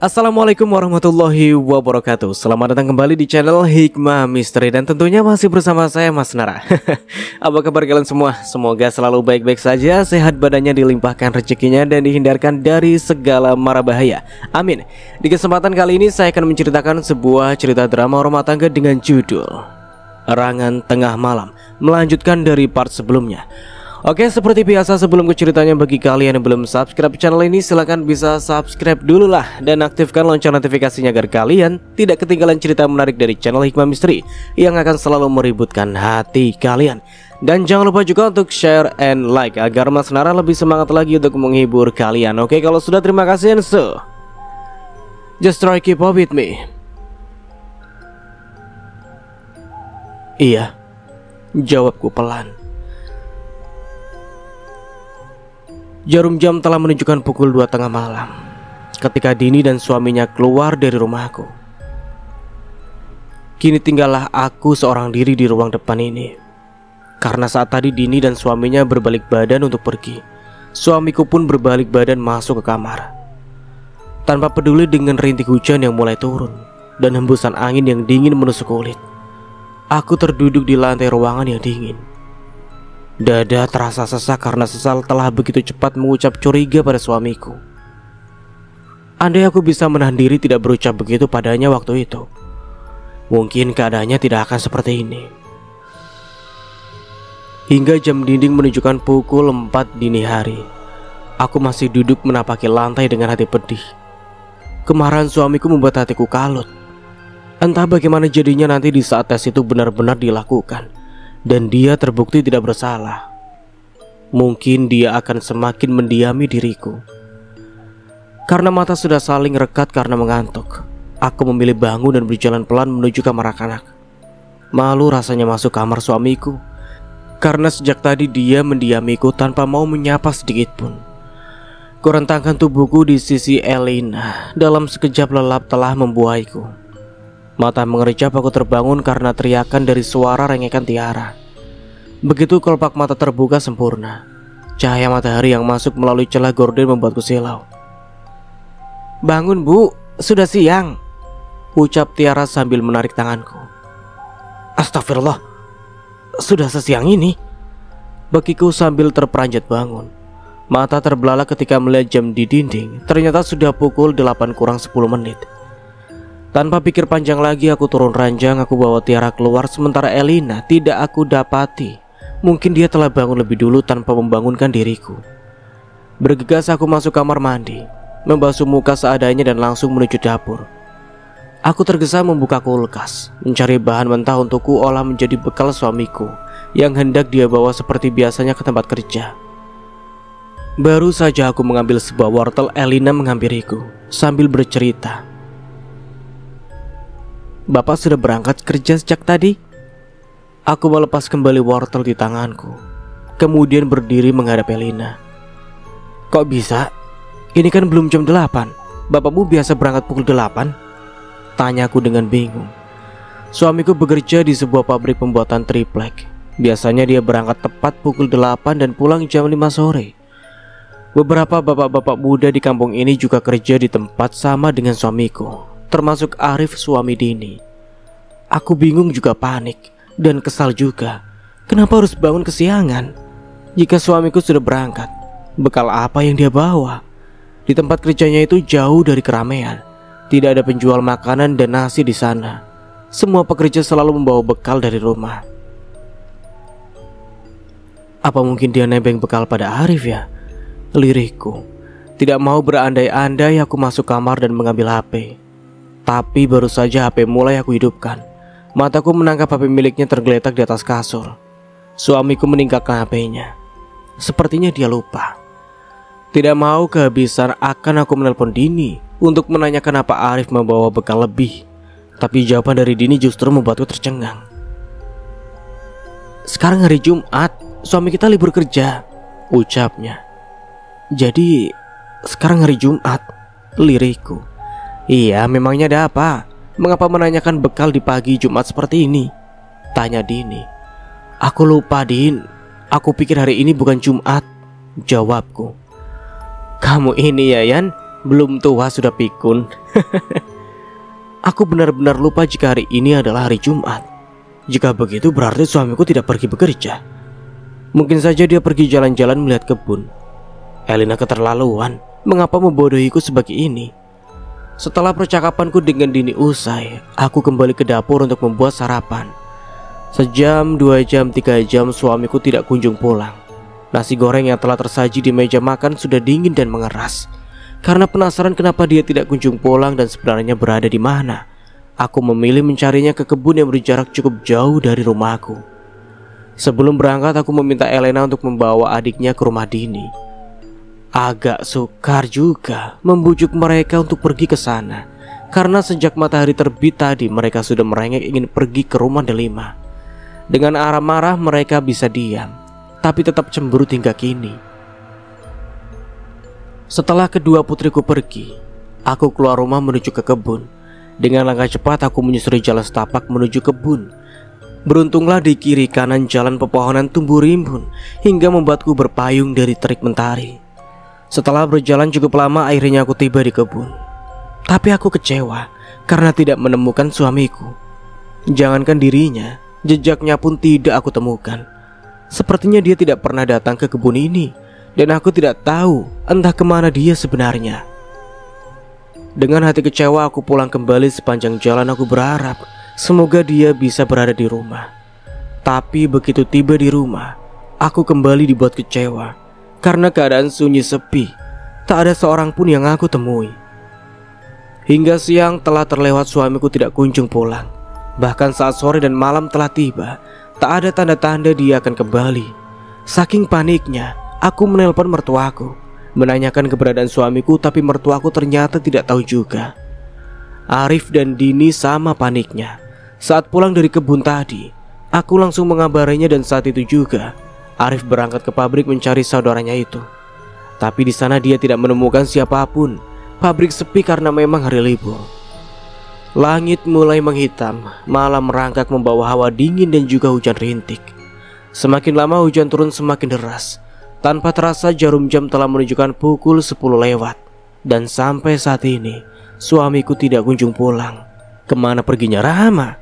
Assalamualaikum warahmatullahi wabarakatuh. Selamat datang kembali di channel Hikmah Misteri. Dan tentunya masih bersama saya Mas Nara. Apa kabar kalian semua? Semoga selalu baik-baik saja, sehat badannya, dilimpahkan rezekinya, dan dihindarkan dari segala mara bahaya. Amin. Di kesempatan kali ini saya akan menceritakan sebuah cerita drama rumah tangga dengan judul Erangan Tengah Malam, melanjutkan dari part sebelumnya. Oke, seperti biasa sebelum ke ceritanya, bagi kalian yang belum subscribe channel ini, silahkan bisa subscribe dulu lah dan aktifkan lonceng notifikasinya agar kalian tidak ketinggalan cerita menarik dari channel Hikmah Misteri yang akan selalu meributkan hati kalian. Dan jangan lupa juga untuk share and like agar Mas Nara lebih semangat lagi untuk menghibur kalian. Oke, kalau sudah, terima kasih, and so just try keep up with me. Iya, jawabku pelan. Jarum jam telah menunjukkan pukul 2 tengah malam ketika Dini dan suaminya keluar dari rumahku. Kini tinggallah aku seorang diri di ruang depan ini. Karena saat tadi Dini dan suaminya berbalik badan untuk pergi, suamiku pun berbalik badan masuk ke kamar. Tanpa peduli dengan rintik hujan yang mulai turun dan hembusan angin yang dingin menusuk kulit, aku terduduk di lantai ruangan yang dingin. Dada terasa sesak karena sesal telah begitu cepat mengucap curiga pada suamiku. Andai aku bisa menahan diri tidak berucap begitu padanya waktu itu, mungkin keadaannya tidak akan seperti ini. Hingga jam dinding menunjukkan pukul 4 dini hari, aku masih duduk menapaki lantai dengan hati pedih. Kemarahan suamiku membuat hatiku kalut. Entah bagaimana jadinya nanti di saat tes itu benar-benar dilakukan dan dia terbukti tidak bersalah. Mungkin dia akan semakin mendiami diriku. Karena mata sudah saling rekat karena mengantuk, aku memilih bangun dan berjalan pelan menuju kamar anak-anak. Malu rasanya masuk kamar suamiku, karena sejak tadi dia mendiamiku tanpa mau menyapa sedikit pun. Kurentangkan tubuhku di sisi Elina. Dalam sekejap lelap telah membuaiku. Mata mengericap, aku terbangun karena teriakan dari suara rengekan Tiara. Begitu kelopak mata terbuka sempurna, cahaya matahari yang masuk melalui celah gorden membuatku silau. "Bangun, Bu, sudah siang," ucap Tiara sambil menarik tanganku. "Astagfirullah, sudah sesiang ini?" bagiku sambil terperanjat bangun. Mata terbelalak ketika melihat jam di dinding. Ternyata sudah pukul 8 kurang 10 menit. Tanpa pikir panjang lagi, aku turun ranjang. Aku bawa Tiara keluar, sementara Elina tidak aku dapati. Mungkin dia telah bangun lebih dulu tanpa membangunkan diriku. Bergegas aku masuk kamar mandi, membasuh muka seadanya dan langsung menuju dapur. Aku tergesa membuka kulkas, mencari bahan mentah untukku olah menjadi bekal suamiku yang hendak dia bawa seperti biasanya ke tempat kerja. Baru saja aku mengambil sebuah wortel, Elina menghampiriku sambil bercerita. "Bapak sudah berangkat kerja sejak tadi?" Aku melepas kembali wortel di tanganku, kemudian berdiri menghadap Elina. "Kok bisa? Ini kan belum jam 8. Bapakmu biasa berangkat pukul 8? Tanyaku dengan bingung. Suamiku bekerja di sebuah pabrik pembuatan triplek. Biasanya dia berangkat tepat pukul 8 dan pulang jam 5 sore. Beberapa bapak-bapak muda di kampung ini juga kerja di tempat sama dengan suamiku, termasuk Arif, suami Dini. Aku bingung juga panik dan kesal juga. Kenapa harus bangun kesiangan? Jika suamiku sudah berangkat, bekal apa yang dia bawa? Di tempat kerjanya itu jauh dari keramaian. Tidak ada penjual makanan dan nasi di sana. Semua pekerja selalu membawa bekal dari rumah. Apa mungkin dia nebeng bekal pada Arif ya? Lirikku. Tidak mau berandai-andai, aku masuk kamar dan mengambil HP. Tapi baru saja HP mulai aku hidupkan, mataku menangkap HP miliknya tergeletak di atas kasur. Suamiku meninggalkan HP-nya. Sepertinya dia lupa. Tidak mau kehabisan, akan aku menelpon Dini untuk menanyakan apa Arif membawa bekal lebih. Tapi jawaban dari Dini justru membuatku tercengang. "Sekarang hari Jumat, suami kita libur kerja," ucapnya. "Jadi sekarang hari Jumat," lirikku. "Iya, memangnya ada apa? Mengapa menanyakan bekal di pagi Jumat seperti ini?" tanya Dini. "Aku lupa, Din. Aku pikir hari ini bukan Jumat," jawabku. "Kamu ini ya, Yan, belum tua sudah pikun. Aku benar-benar lupa jika hari ini adalah hari Jumat. Jika begitu berarti suamiku tidak pergi bekerja. Mungkin saja dia pergi jalan-jalan melihat kebun. Elina keterlaluan, mengapa membodohiku sebagai ini? Setelah percakapanku dengan Dini usai, aku kembali ke dapur untuk membuat sarapan. Sejam, 2 jam, 3 jam suamiku tidak kunjung pulang. Nasi goreng yang telah tersaji di meja makan sudah dingin dan mengeras. Karena penasaran kenapa dia tidak kunjung pulang dan sebenarnya berada di mana, aku memilih mencarinya ke kebun yang berjarak cukup jauh dari rumahku. Sebelum berangkat aku meminta Elena untuk membawa adiknya ke rumah Dini. Agak sukar juga membujuk mereka untuk pergi ke sana, karena sejak matahari terbit tadi mereka sudah merengek ingin pergi ke rumah Delima. Dengan arah marah mereka bisa diam, tapi tetap cemberut hingga kini. Setelah kedua putriku pergi, aku keluar rumah menuju ke kebun. Dengan langkah cepat aku menyusuri jalan setapak menuju kebun. Beruntunglah di kiri kanan jalan pepohonan tumbuh rimbun hingga membuatku berpayung dari terik mentari. Setelah berjalan cukup lama akhirnya aku tiba di kebun. Tapi aku kecewa karena tidak menemukan suamiku. Jangankan dirinya, jejaknya pun tidak aku temukan. Sepertinya dia tidak pernah datang ke kebun ini. Dan aku tidak tahu entah kemana dia sebenarnya. Dengan hati kecewa aku pulang kembali. Sepanjang jalan aku berharap semoga dia bisa berada di rumah. Tapi begitu tiba di rumah, aku kembali dibuat kecewa. Karena keadaan sunyi sepi, tak ada seorang pun yang aku temui. Hingga siang telah terlewat suamiku tidak kunjung pulang. Bahkan saat sore dan malam telah tiba, tak ada tanda-tanda dia akan kembali. Saking paniknya aku menelpon mertuaku, menanyakan keberadaan suamiku, tapi mertuaku ternyata tidak tahu juga. Arif dan Dini sama paniknya. Saat pulang dari kebun tadi, aku langsung mengabarinya dan saat itu juga Arif berangkat ke pabrik mencari saudaranya itu. Tapi di sana dia tidak menemukan siapapun. Pabrik sepi karena memang hari libur. Langit mulai menghitam, malam merangkak membawa hawa dingin dan juga hujan rintik. Semakin lama hujan turun semakin deras. Tanpa terasa jarum jam telah menunjukkan pukul 10 lewat. Dan sampai saat ini suamiku tidak kunjung pulang. Kemana perginya Rahma?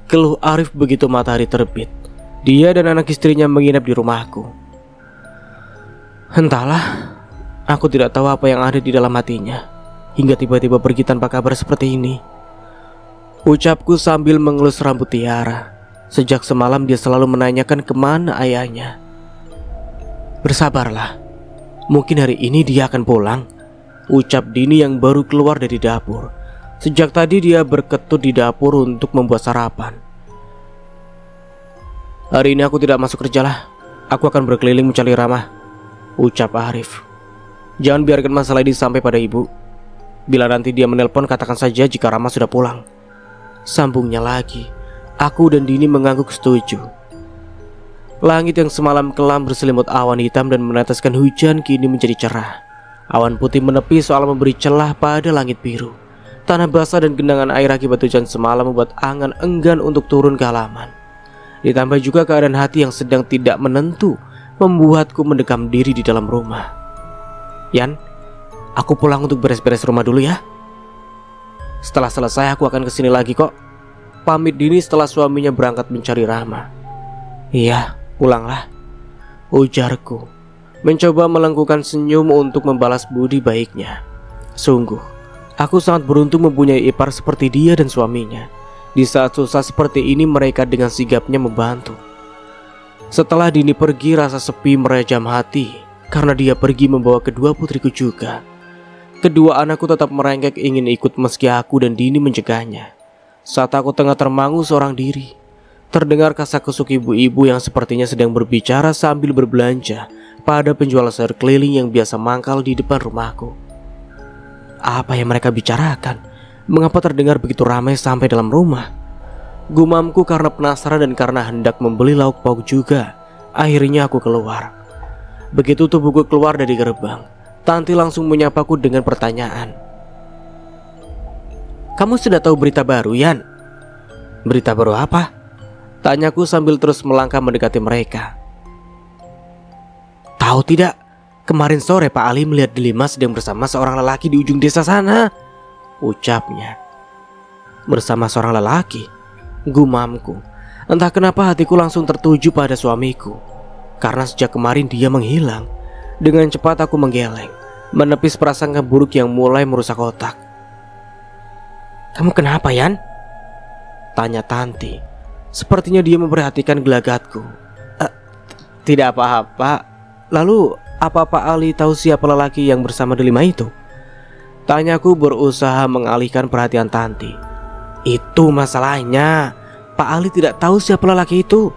Keluh Arif begitu matahari terbit. Dia dan anak istrinya menginap di rumahku. Entahlah, aku tidak tahu apa yang ada di dalam hatinya hingga tiba-tiba pergi tanpa kabar seperti ini. Ucapku sambil mengelus rambut Tiara. Sejak semalam dia selalu menanyakan kemana ayahnya. Bersabarlah, mungkin hari ini dia akan pulang, ucap Dini yang baru keluar dari dapur. Sejak tadi dia berketut di dapur untuk membuat sarapan. Hari ini aku tidak masuk kerja lah. Aku akan berkeliling mencari Rama, ucap Arif. Jangan biarkan masalah ini sampai pada ibu. Bila nanti dia menelpon katakan saja jika Rama sudah pulang, sambungnya lagi. Aku dan Dini mengangguk setuju. Langit yang semalam kelam berselimut awan hitam dan meneteskan hujan kini menjadi cerah. Awan putih menepi soal memberi celah pada langit biru. Tanah basah dan genangan air akibat hujan semalam membuat angan enggan untuk turun ke halaman. Ditambah juga keadaan hati yang sedang tidak menentu membuatku mendekam diri di dalam rumah. Yan, aku pulang untuk beres-beres rumah dulu ya. Setelah selesai aku akan kesini lagi kok, pamit Dini setelah suaminya berangkat mencari Rahma. Iya, pulanglah, ujarku, mencoba melengkungkan senyum untuk membalas budi baiknya. Sungguh, aku sangat beruntung mempunyai ipar seperti dia dan suaminya. Di saat susah seperti ini mereka dengan sigapnya membantu. Setelah Dini pergi, rasa sepi merajam hati karena dia pergi membawa kedua putriku juga. Kedua anakku tetap merengek ingin ikut meski aku dan Dini mencegahnya. Saat aku tengah termangu seorang diri, terdengar kasak-kusuk ibu-ibu yang sepertinya sedang berbicara sambil berbelanja pada penjual sayur keliling yang biasa mangkal di depan rumahku. Apa yang mereka bicarakan? Mengapa terdengar begitu ramai sampai dalam rumah? Gumamku karena penasaran dan karena hendak membeli lauk pauk juga. Akhirnya aku keluar. Begitu tubuhku keluar dari gerbang, Tanti langsung menyapaku dengan pertanyaan. Kamu sudah tahu berita baru, Yan? Berita baru apa? Tanyaku sambil terus melangkah mendekati mereka. Tahu tidak? Kemarin sore Pak Ali melihat Delima sedang bersama seorang lelaki di ujung desa sana, ucapnya. Bersama seorang lelaki? Gumamku. Entah kenapa hatiku langsung tertuju pada suamiku. Karena sejak kemarin dia menghilang. Dengan cepat aku menggeleng, menepis prasangka buruk yang mulai merusak otak. "Kamu kenapa, Yan?" tanya Tanti. Sepertinya dia memperhatikan gelagatku. Tidak apa-apa. Lalu apa Pak Ali tahu siapa lelaki yang bersama Delima itu? Tanyaku berusaha mengalihkan perhatian Tanti. Itu masalahnya. Pak Ali tidak tahu siapa lelaki itu.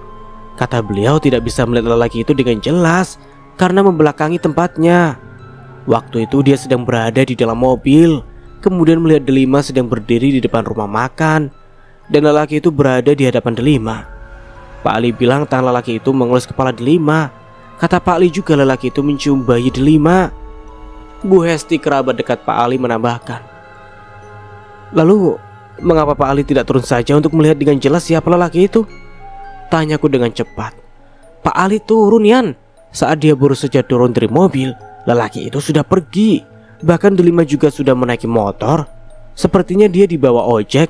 Kata beliau tidak bisa melihat lelaki itu dengan jelas karena membelakangi tempatnya. Waktu itu dia sedang berada di dalam mobil, kemudian melihat Delima sedang berdiri di depan rumah makan, dan lelaki itu berada di hadapan Delima. Pak Ali bilang tangan lelaki itu mengelus kepala Delima. Kata Pak Ali juga lelaki itu mencium bayi Delima. Bu Hesti, kerabat dekat Pak Ali, menambahkan. Lalu mengapa Pak Ali tidak turun saja untuk melihat dengan jelas siapa lelaki itu? Tanyaku dengan cepat. Pak Ali turun, Yan. Saat dia baru saja turun dari mobil, lelaki itu sudah pergi. Bahkan Delima juga sudah menaiki motor. Sepertinya dia dibawa ojek.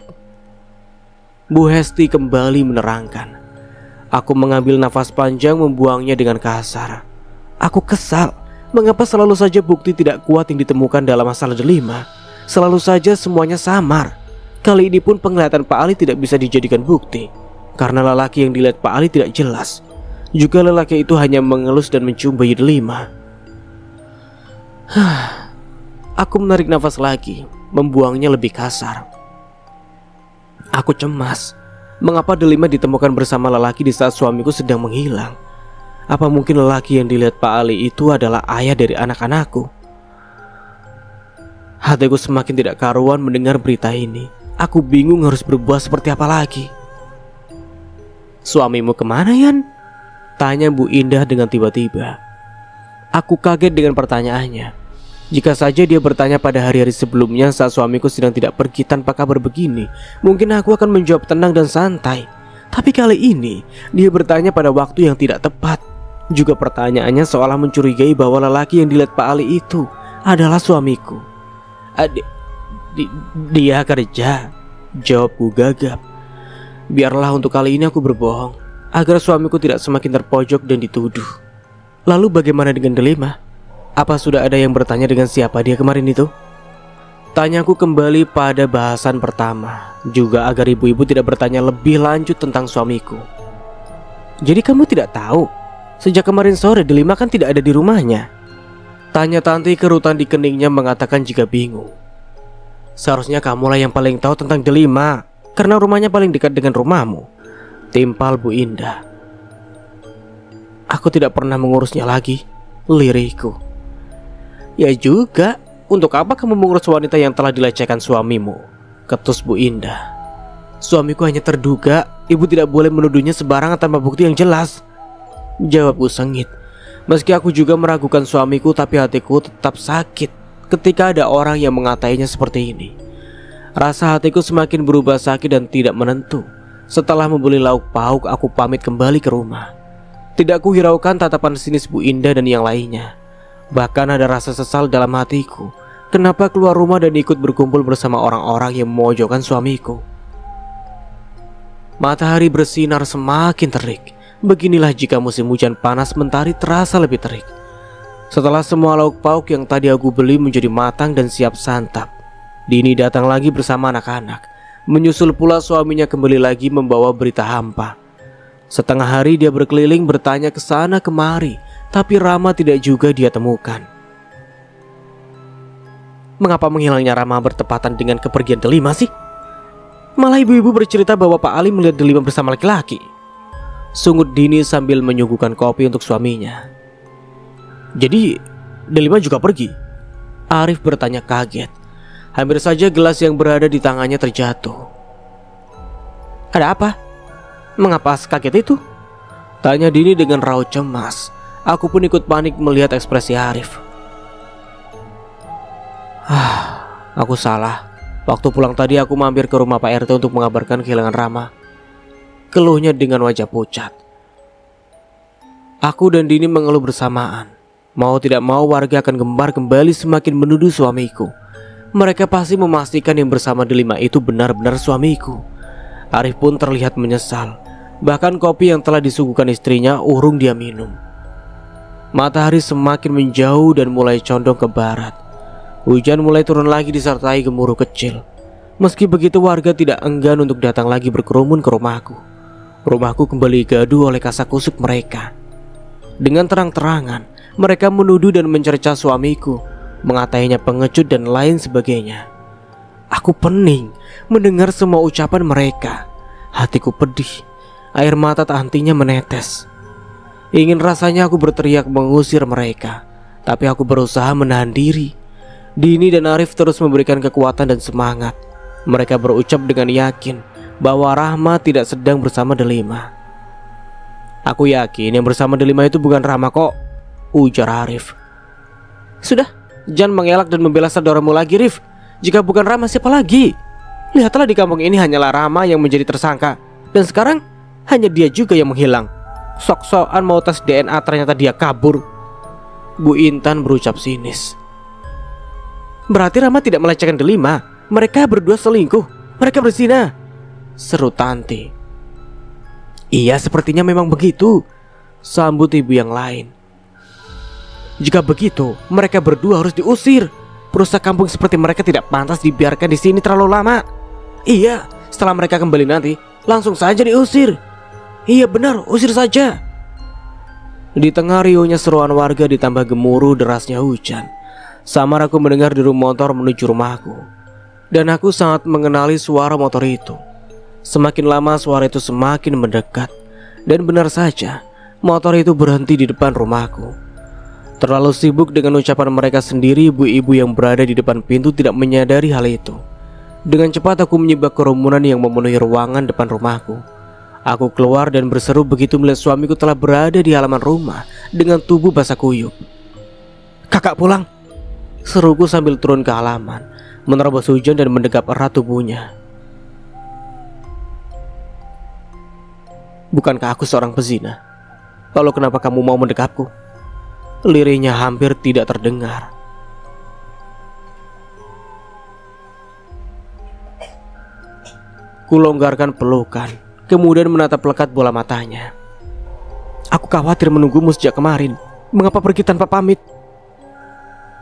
Bu Hesti kembali menerangkan. Aku mengambil nafas panjang, membuangnya dengan kasar. Aku kesal. Mengapa selalu saja bukti tidak kuat yang ditemukan dalam masalah Delima? Selalu saja semuanya samar. Kali ini pun penglihatan Pak Ali tidak bisa dijadikan bukti. Karena lelaki yang dilihat Pak Ali tidak jelas. Juga lelaki itu hanya mengelus dan mencium bayi Delima. Aku menarik nafas lagi, membuangnya lebih kasar. Aku cemas. Mengapa Delima ditemukan bersama lelaki di saat suamiku sedang menghilang? Apa mungkin lelaki yang dilihat Pak Ali itu adalah ayah dari anak-anakku? Hatiku semakin tidak karuan mendengar berita ini. Aku bingung harus berbuat seperti apa lagi. "Suamimu kemana, Yan?" tanya Bu Indah dengan tiba-tiba. Aku kaget dengan pertanyaannya. Jika saja dia bertanya pada hari-hari sebelumnya saat suamiku sedang tidak pergi tanpa kabar begini, mungkin aku akan menjawab tenang dan santai. Tapi kali ini dia bertanya pada waktu yang tidak tepat. Juga pertanyaannya seolah mencurigai bahwa lelaki yang dilihat Pak Ali itu adalah suamiku. Dia kerja, jawabku gagap. Biarlah untuk kali ini aku berbohong, agar suamiku tidak semakin terpojok dan dituduh. Lalu bagaimana dengan Delima? Apa sudah ada yang bertanya dengan siapa dia kemarin itu? Tanyaku kembali pada bahasan pertama, juga agar ibu-ibu tidak bertanya lebih lanjut tentang suamiku. Jadi kamu tidak tahu? Sejak kemarin sore Delima kan tidak ada di rumahnya? Tanya Tanti, kerutan di keningnya mengatakan jika bingung. Seharusnya kamulah yang paling tahu tentang Delima, karena rumahnya paling dekat dengan rumahmu, timpal Bu Indah. Aku tidak pernah mengurusnya lagi, lirihku. Ya juga, untuk apa kamu mengurus wanita yang telah dilecehkan suamimu? Ketus Bu Indah. Suamiku hanya terduga, ibu tidak boleh menuduhnya sembarangan tanpa bukti yang jelas, jawabku sengit. Meski aku juga meragukan suamiku, tapi hatiku tetap sakit ketika ada orang yang mengatainya seperti ini. Rasa hatiku semakin berubah sakit dan tidak menentu. Setelah membeli lauk pauk, aku pamit kembali ke rumah. Tidak kuhiraukan tatapan sinis Bu Indah dan yang lainnya. Bahkan ada rasa sesal dalam hatiku. Kenapa keluar rumah dan ikut berkumpul bersama orang-orang yang memojokkan suamiku? Matahari bersinar semakin terik. Beginilah jika musim hujan panas, mentari terasa lebih terik. Setelah semua lauk pauk yang tadi aku beli menjadi matang dan siap santap, Dini datang lagi bersama anak-anak. Menyusul pula suaminya kembali lagi membawa berita hampa. Setengah hari dia berkeliling bertanya ke sana kemari, tapi Rama tidak juga dia temukan. Mengapa menghilangnya Rama bertepatan dengan kepergian Delima sih? Malah ibu-ibu bercerita bahwa Pak Ali melihat Delima bersama laki-laki. Sungut Dini sambil menyuguhkan kopi untuk suaminya. Jadi Delima juga pergi? Arif bertanya kaget. Hampir saja gelas yang berada di tangannya terjatuh. Ada apa? Mengapa sekaget itu? Tanya Dini dengan raut cemas. Aku pun ikut panik melihat ekspresi Arif. Aku salah. Waktu pulang tadi aku mampir ke rumah Pak RT untuk mengabarkan kehilangan Rama. Keluhnya dengan wajah pucat. Aku dan Dini mengeluh bersamaan. Mau tidak mau warga akan gembar kembali semakin menuduh suamiku. Mereka pasti memastikan yang bersama Delima itu benar-benar suamiku. Arif pun terlihat menyesal. Bahkan kopi yang telah disuguhkan istrinya urung dia minum. Matahari semakin menjauh dan mulai condong ke barat. Hujan mulai turun lagi disertai gemuruh kecil. Meski begitu warga tidak enggan untuk datang lagi berkerumun ke rumahku. Rumahku kembali gaduh oleh kasakusuk mereka. Dengan terang-terangan mereka menuduh dan mencerca suamiku, mengatainya pengecut dan lain sebagainya. Aku pening mendengar semua ucapan mereka. Hatiku pedih, air mata tak hentinya menetes. Ingin rasanya aku berteriak mengusir mereka, tapi aku berusaha menahan diri. Dini dan Arif terus memberikan kekuatan dan semangat. Mereka berucap dengan yakin bahwa Rahma tidak sedang bersama Delima. Aku yakin yang bersama Delima itu bukan Rahma kok, ujar Arif. Sudah, jangan mengelak dan membela saudaramu lagi, Rif. Jika bukan Rahma siapa lagi? Lihatlah di kampung ini hanyalah Rahma yang menjadi tersangka. Dan sekarang hanya dia juga yang menghilang. Sok-sokan mau tes DNA ternyata dia kabur. Bu Intan berucap sinis. Berarti Rahma tidak melecehkan Delima. Mereka berdua selingkuh. Mereka berzina, seru Tanti. Iya, sepertinya memang begitu, sambut ibu yang lain. Jika begitu, mereka berdua harus diusir. Perusak kampung seperti mereka tidak pantas dibiarkan di sini terlalu lama. Iya, setelah mereka kembali nanti, langsung saja diusir. Iya benar, usir saja. Di tengah riuhnya seruan warga ditambah gemuruh derasnya hujan, samar aku mendengar deru motor menuju rumahku. Dan aku sangat mengenali suara motor itu. Semakin lama suara itu semakin mendekat. Dan benar saja, motor itu berhenti di depan rumahku. Terlalu sibuk dengan ucapan mereka sendiri, ibu-ibu yang berada di depan pintu tidak menyadari hal itu. Dengan cepat aku menyibak kerumunan yang memenuhi ruangan depan rumahku. Aku keluar dan berseru begitu melihat suamiku telah berada di halaman rumah dengan tubuh basah kuyup. Kakak pulang, seruku sambil turun ke halaman, menerobos hujan dan mendekap erat tubuhnya. Bukankah aku seorang pezina? Lalu kenapa kamu mau mendekapku? Lirihnya hampir tidak terdengar. Kulonggarkan pelukan, kemudian menatap lekat bola matanya. Aku khawatir menunggumu sejak kemarin. Mengapa pergi tanpa pamit?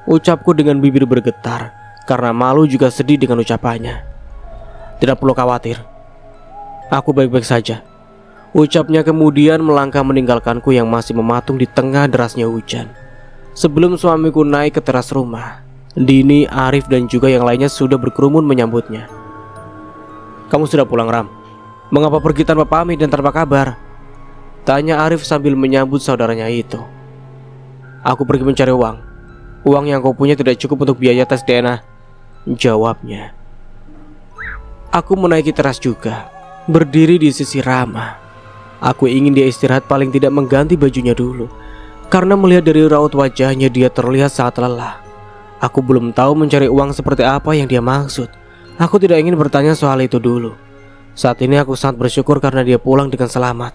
Ucapku dengan bibir bergetar, karena malu juga sedih dengan ucapannya. Tidak perlu khawatir, aku baik-baik saja, ucapnya kemudian melangkah meninggalkanku yang masih mematung di tengah derasnya hujan. Sebelum suamiku naik ke teras rumah, Dini, Arif dan juga yang lainnya sudah berkerumun menyambutnya. Kamu sudah pulang, Ram? Mengapa pergi tanpa pamit dan tanpa kabar? Tanya Arif sambil menyambut saudaranya itu. Aku pergi mencari uang. Uang yang kau punya tidak cukup untuk biaya tes DNA, jawabnya. Aku menaiki teras juga, berdiri di sisi Rama. Aku ingin dia istirahat, paling tidak mengganti bajunya dulu, karena melihat dari raut wajahnya dia terlihat sangat lelah. Aku belum tahu mencari uang seperti apa yang dia maksud. Aku tidak ingin bertanya soal itu dulu. Saat ini aku sangat bersyukur karena dia pulang dengan selamat.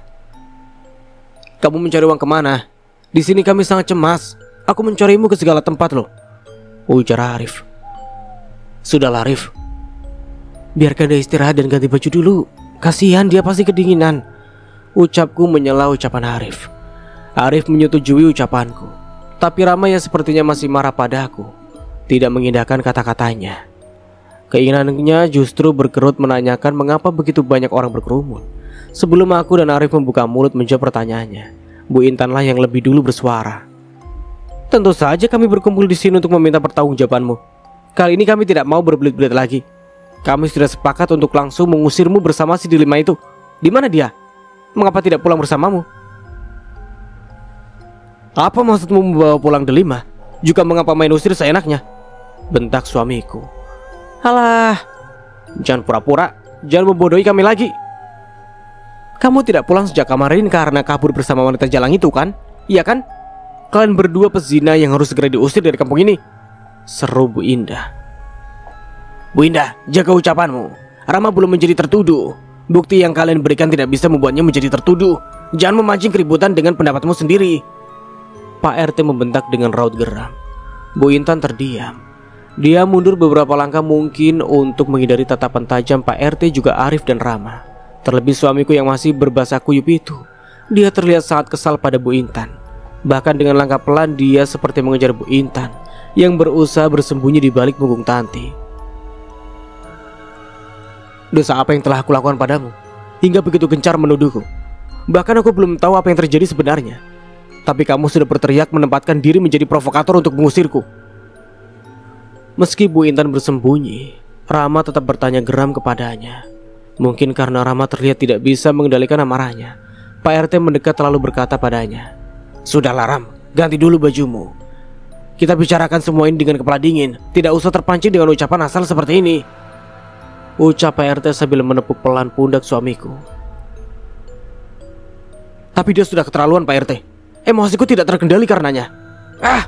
Kamu mencari uang kemana? Di sini kami sangat cemas. Aku mencarimu ke segala tempat loh, ujar Arif. Sudahlah Arif, biarkan dia istirahat dan ganti baju dulu. Kasihan dia pasti kedinginan, ucapku menyela ucapan Arif. Arif menyetujui ucapanku, tapi Rama yang sepertinya masih marah padaku tidak mengindahkan kata-katanya. Keinginannya justru berkerut menanyakan mengapa begitu banyak orang berkerumun. Sebelum aku dan Arif membuka mulut menjawab pertanyaannya, Bu Intanlah yang lebih dulu bersuara. Tentu saja kami berkumpul di sini untuk meminta pertanggungjawabanmu. Kali ini kami tidak mau berbelit-belit lagi. Kami sudah sepakat untuk langsung mengusirmu bersama si Delima itu. Di mana dia? Mengapa tidak pulang bersamamu? Apa maksudmu membawa pulang Delima? Juga mengapa main usir seenaknya? Bentak suamiku. Alah, jangan pura-pura, jangan membodohi kami lagi. Kamu tidak pulang sejak kemarin karena kabur bersama wanita jalang itu kan? Iya kan? Kalian berdua pezina yang harus segera diusir dari kampung ini, seru Bu Indah. Bu Indah, jaga ucapanmu. Rama belum menjadi tertuduh. Bukti yang kalian berikan tidak bisa membuatnya menjadi tertuduh. Jangan memancing keributan dengan pendapatmu sendiri. Pak RT membentak dengan raut geram. Bu Intan terdiam. Dia mundur beberapa langkah mungkin untuk menghindari tatapan tajam Pak RT juga Arif dan Rama. Terlebih suamiku yang masih berbahasa kuyup itu. Dia terlihat sangat kesal pada Bu Intan. Bahkan dengan langkah pelan dia seperti mengejar Bu Intan yang berusaha bersembunyi di balik punggung Tanti. Dosa apa yang telah aku lakukan padamu hingga begitu gencar menuduhku? Bahkan aku belum tahu apa yang terjadi sebenarnya. Tapi kamu sudah berteriak menempatkan diri menjadi provokator untuk mengusirku. Meski Bu Intan bersembunyi, Rama tetap bertanya geram kepadanya. Mungkin karena Rama terlihat tidak bisa mengendalikan amarahnya, Pak RT mendekat lalu berkata padanya, "Sudahlah Ram, ganti dulu bajumu. Kita bicarakan semua ini dengan kepala dingin. Tidak usah terpancing dengan ucapan asal seperti ini," ucap Pak RT sambil menepuk pelan pundak suamiku. "Tapi dia sudah keterlaluan Pak RT. Emosiku tidak terkendali karenanya." "Ah!"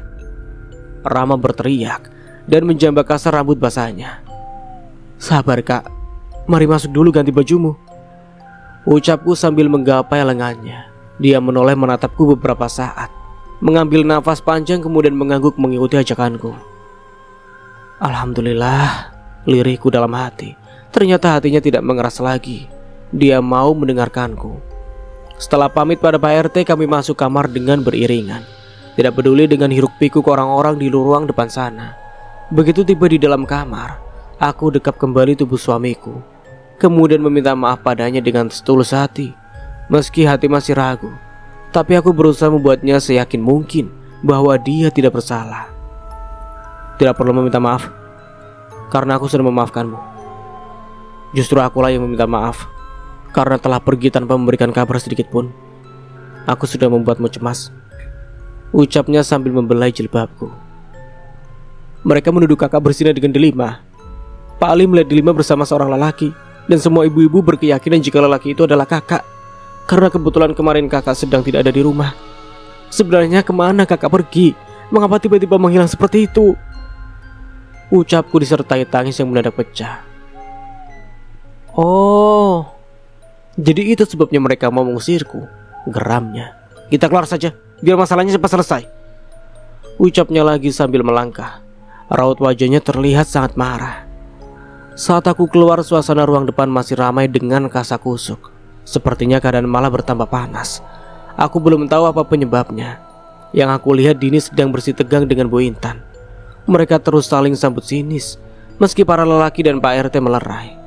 Rama berteriak dan menjambak kasar rambut basahnya. "Sabar kak, mari masuk dulu ganti bajumu," ucapku sambil menggapai lengannya. Dia menoleh menatapku beberapa saat, mengambil nafas panjang kemudian mengangguk mengikuti ajakanku. Alhamdulillah, lirihku dalam hati. Ternyata hatinya tidak mengeras lagi. Dia mau mendengarkanku. Setelah pamit pada Pak RT, kami masuk kamar dengan beriringan. Tidak peduli dengan hiruk pikuk orang-orang di ruang depan sana. Begitu tiba di dalam kamar, aku dekap kembali tubuh suamiku, kemudian meminta maaf padanya dengan setulus hati. Meski hati masih ragu, tapi aku berusaha membuatnya seyakin mungkin bahwa dia tidak bersalah. "Tidak perlu meminta maaf, karena aku sudah memaafkanmu. Justru akulah yang meminta maaf, karena telah pergi tanpa memberikan kabar sedikit pun. Aku sudah membuatmu cemas," ucapnya sambil membelai jilbabku. "Mereka menuduh kakak berzina dengan Delima. Pak Ali melihat Delima bersama seorang lelaki, dan semua ibu-ibu berkeyakinan jika lelaki itu adalah kakak. Karena kebetulan kemarin kakak sedang tidak ada di rumah. Sebenarnya kemana kakak pergi? Mengapa tiba-tiba menghilang seperti itu?" ucapku disertai tangis yang mendadak pecah. "Oh, jadi itu sebabnya mereka mau mengusirku," geramnya. "Kita keluar saja, biar masalahnya cepat selesai," ucapnya lagi sambil melangkah. Raut wajahnya terlihat sangat marah. Saat aku keluar, suasana ruang depan masih ramai dengan kasakusuk. Sepertinya keadaan malah bertambah panas. Aku belum tahu apa penyebabnya. Yang aku lihat Dini sedang bersih tegang dengan Bu Intan. Mereka terus saling sambut sinis, meski para lelaki dan Pak RT melerai.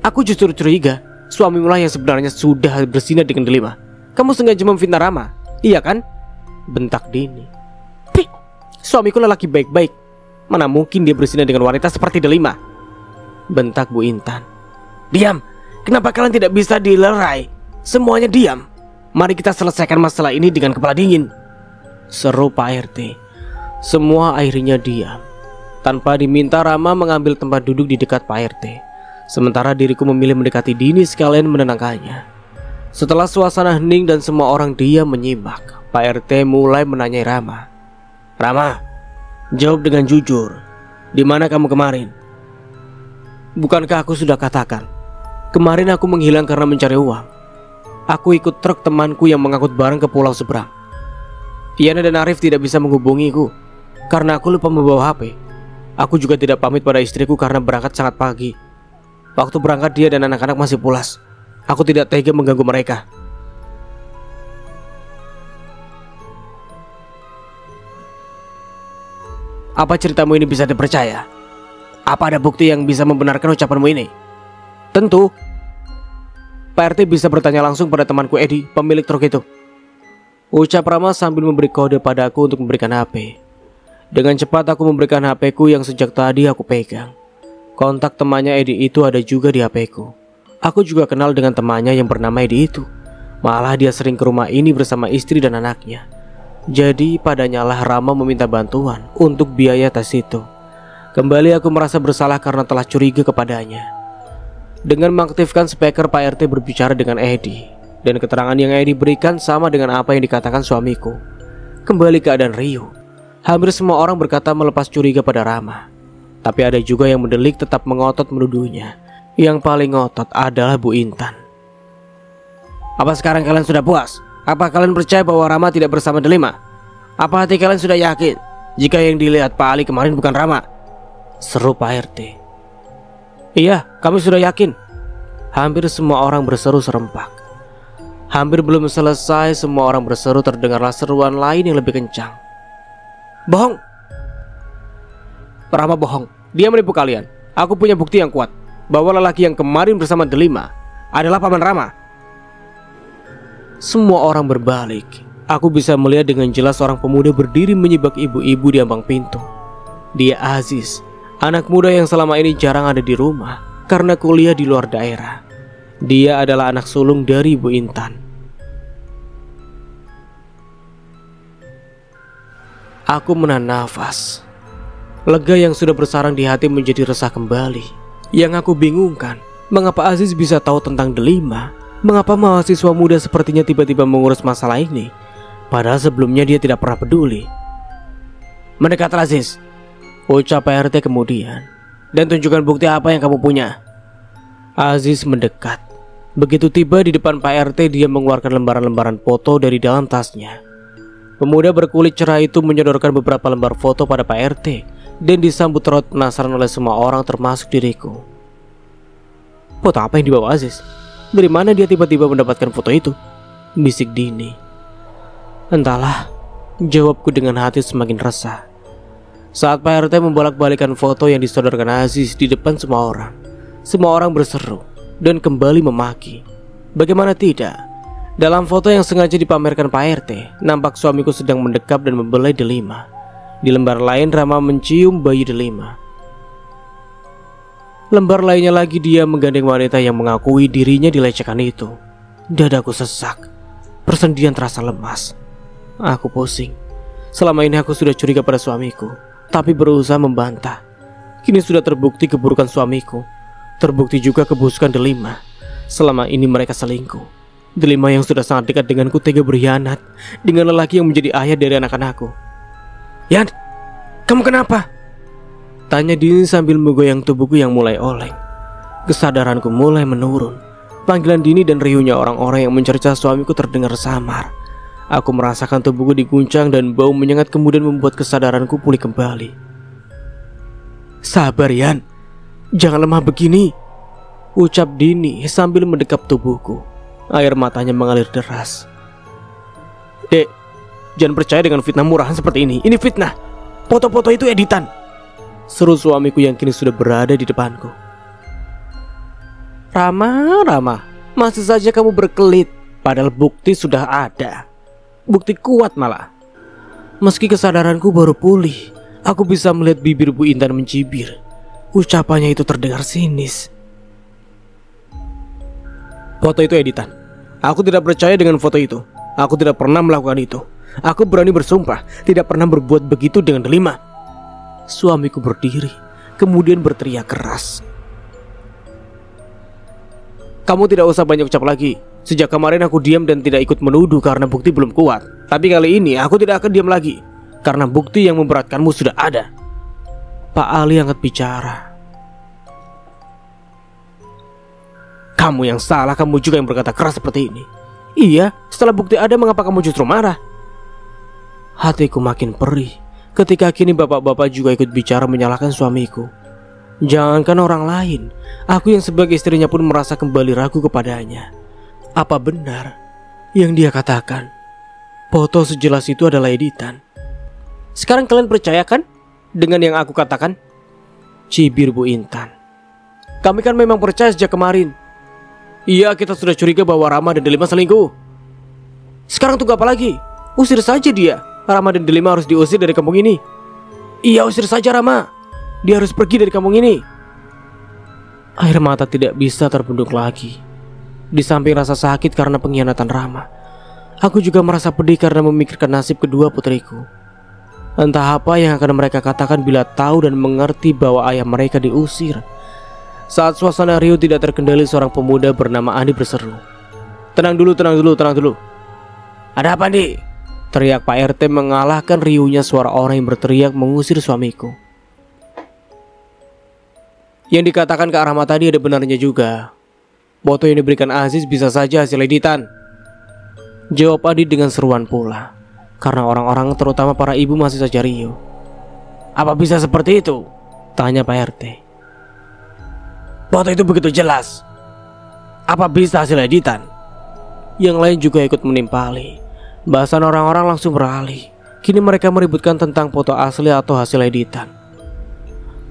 "Aku justru curiga suamimu lah yang sebenarnya sudah berzina dengan Delima. Kamu sengaja memfitnah Rama, iya kan?" bentak Dini. "Pih, suamiku lelaki baik-baik. Mana mungkin dia berzina dengan wanita seperti Delima," bentak Bu Intan. "Diam, kenapa kalian tidak bisa dilerai? Semuanya diam. Mari kita selesaikan masalah ini dengan kepala dingin," seru Pak RT. Semua akhirnya diam. Tanpa diminta, Rama mengambil tempat duduk di dekat Pak RT. Sementara diriku memilih mendekati Dini sekalian menenangkannya. Setelah suasana hening dan semua orang diam menyimak, Pak RT mulai menanyai Rama. "Rama, jawab dengan jujur. Di mana kamu kemarin?" "Bukankah aku sudah katakan, kemarin aku menghilang karena mencari uang. Aku ikut truk temanku yang mengangkut barang ke pulau seberang. Yana dan Arif tidak bisa menghubungiku karena aku lupa membawa HP. Aku juga tidak pamit pada istriku karena berangkat sangat pagi. Waktu berangkat dia dan anak-anak masih pulas. Aku tidak tega mengganggu mereka." "Apa ceritamu ini bisa dipercaya? Apa ada bukti yang bisa membenarkan ucapanmu ini?" "Tentu. Pak RT bisa bertanya langsung pada temanku Edi, pemilik truk itu," ucap Rama sambil memberi kode padaku untuk memberikan HP. Dengan cepat aku memberikan HP-ku yang sejak tadi aku pegang. Kontak temannya Edi itu ada juga di HP-ku. Aku juga kenal dengan temannya yang bernama Edi itu. Malah dia sering ke rumah ini bersama istri dan anaknya. Jadi padanya lah Rama meminta bantuan untuk biaya tes itu. Kembali aku merasa bersalah karena telah curiga kepadanya. Dengan mengaktifkan speaker, Pak RT berbicara dengan Edi. Dan keterangan yang Edi berikan sama dengan apa yang dikatakan suamiku. Kembali keadaan riuh. Hampir semua orang berkata melepas curiga pada Rama. Tapi ada juga yang mendelik tetap mengotot menuduhnya. Yang paling ngotot adalah Bu Intan. "Apa sekarang kalian sudah puas? Apa kalian percaya bahwa Rama tidak bersama Delima? Apa hati kalian sudah yakin jika yang dilihat Pak Ali kemarin bukan Rama? Seru Pak RT. Iya, kami sudah yakin. Hampir semua orang berseru serempak. Hampir belum selesai, semua orang berseru, terdengarlah seruan lain yang lebih kencang. Bohong! Rama bohong. Dia menipu kalian. Aku punya bukti yang kuat bahwa lelaki yang kemarin bersama Delima adalah paman Rama. Semua orang berbalik. Aku bisa melihat dengan jelas seorang pemuda berdiri menyibak ibu-ibu di ambang pintu. Dia Aziz, anak muda yang selama ini jarang ada di rumah karena kuliah di luar daerah. Dia adalah anak sulung dari Ibu Intan. Aku menahan nafas. Lega yang sudah bersarang di hati menjadi resah kembali. Yang aku bingungkan, mengapa Aziz bisa tahu tentang Delima? Mengapa mahasiswa muda sepertinya tiba-tiba mengurus masalah ini, padahal sebelumnya dia tidak pernah peduli. Mendekatlah Aziz, ucap Pak RT kemudian, dan tunjukkan bukti apa yang kamu punya. Aziz mendekat. Begitu tiba di depan Pak RT, dia mengeluarkan lembaran-lembaran foto dari dalam tasnya. Pemuda berkulit cerah itu menyodorkan beberapa lembar foto pada Pak RT dan disambut raut penasaran oleh semua orang termasuk diriku. Foto apa yang dibawa Aziz? Dari mana dia tiba-tiba mendapatkan foto itu? Bisik Dini. Entahlah, jawabku dengan hati semakin resah. Saat Pak RT membolak-balikan foto yang disodorkan Aziz di depan semua orang berseru dan kembali memaki. Bagaimana tidak? Dalam foto yang sengaja dipamerkan Pak RT, nampak suamiku sedang mendekap dan membelai Delima. Di lembar lain Rama mencium bayi Delima. Lembar lainnya lagi dia menggandeng wanita yang mengakui dirinya dilecehkan itu. Dadaku sesak, persendian terasa lemas. Aku pusing. Selama ini aku sudah curiga pada suamiku, tapi berusaha membantah. Kini sudah terbukti keburukan suamiku. Terbukti juga kebusukan Delima. Selama ini mereka selingkuh. Delima yang sudah sangat dekat denganku tega berkhianat dengan lelaki yang menjadi ayah dari anak-anakku. Yan, kamu kenapa? Tanya Dini sambil menggoyang tubuhku yang mulai oleng. Kesadaranku mulai menurun. Panggilan Dini dan riuhnya orang-orang yang mencerca suamiku terdengar samar. Aku merasakan tubuhku diguncang dan bau menyengat kemudian membuat kesadaranku pulih kembali. Sabar Yan, jangan lemah begini, ucap Dini sambil mendekap tubuhku. Air matanya mengalir deras. Dek, jangan percaya dengan fitnah murahan seperti ini. Ini fitnah. Foto-foto itu editan, seru suamiku yang kini sudah berada di depanku. Rama, masih saja kamu berkelit. Padahal bukti sudah ada. Bukti kuat malah. Meski kesadaranku baru pulih, aku bisa melihat bibir Bu Intan mencibir. Ucapannya itu terdengar sinis. Foto itu editan. Aku tidak percaya dengan foto itu. Aku tidak pernah melakukan itu. Aku berani bersumpah tidak pernah berbuat begitu dengan Delima. Suamiku berdiri, kemudian berteriak keras. Kamu tidak usah banyak ucap lagi. Sejak kemarin aku diam dan tidak ikut menuduh karena bukti belum kuat. Tapi kali ini aku tidak akan diam lagi, karena bukti yang memberatkanmu sudah ada. Pak Ali angkat bicara. Kamu yang salah, kamu juga yang berkata keras seperti ini. Iya, setelah bukti ada mengapa kamu justru marah? Hatiku makin perih ketika kini bapak-bapak juga ikut bicara menyalahkan suamiku. Jangankan orang lain, aku yang sebagai istrinya pun merasa kembali ragu kepadanya. Apa benar yang dia katakan? Foto sejelas itu adalah editan. Sekarang kalian percayakan dengan yang aku katakan? Cibir Bu Intan. Kami kan memang percaya sejak kemarin. Iya, kita sudah curiga bahwa Rama dan Delima selingkuh. Sekarang tunggu apa lagi? Usir saja dia. Rama dan Delima harus diusir dari kampung ini. Iya, usir saja Rama. Dia harus pergi dari kampung ini. Air mata tidak bisa terbendung lagi. Di samping rasa sakit karena pengkhianatan Rama, aku juga merasa pedih karena memikirkan nasib kedua putriku. Entah apa yang akan mereka katakan bila tahu dan mengerti bahwa ayah mereka diusir. Saat suasana riuh tidak terkendali, seorang pemuda bernama Andi berseru. Tenang dulu. Ada apa nih? Teriak Pak RT mengalahkan riuhnya suara orang yang berteriak mengusir suamiku. Yang dikatakan Kak Rahmat tadi ada benarnya juga. Foto yang diberikan Aziz bisa saja hasil editan. Jawab Andi dengan seruan pula, karena orang-orang terutama para ibu masih saja riuh. Apa bisa seperti itu? Tanya Pak RT. Foto itu begitu jelas. Apa bisa hasil editan? Yang lain juga ikut menimpali. Bahasan orang-orang langsung beralih. Kini mereka meributkan tentang foto asli atau hasil editan.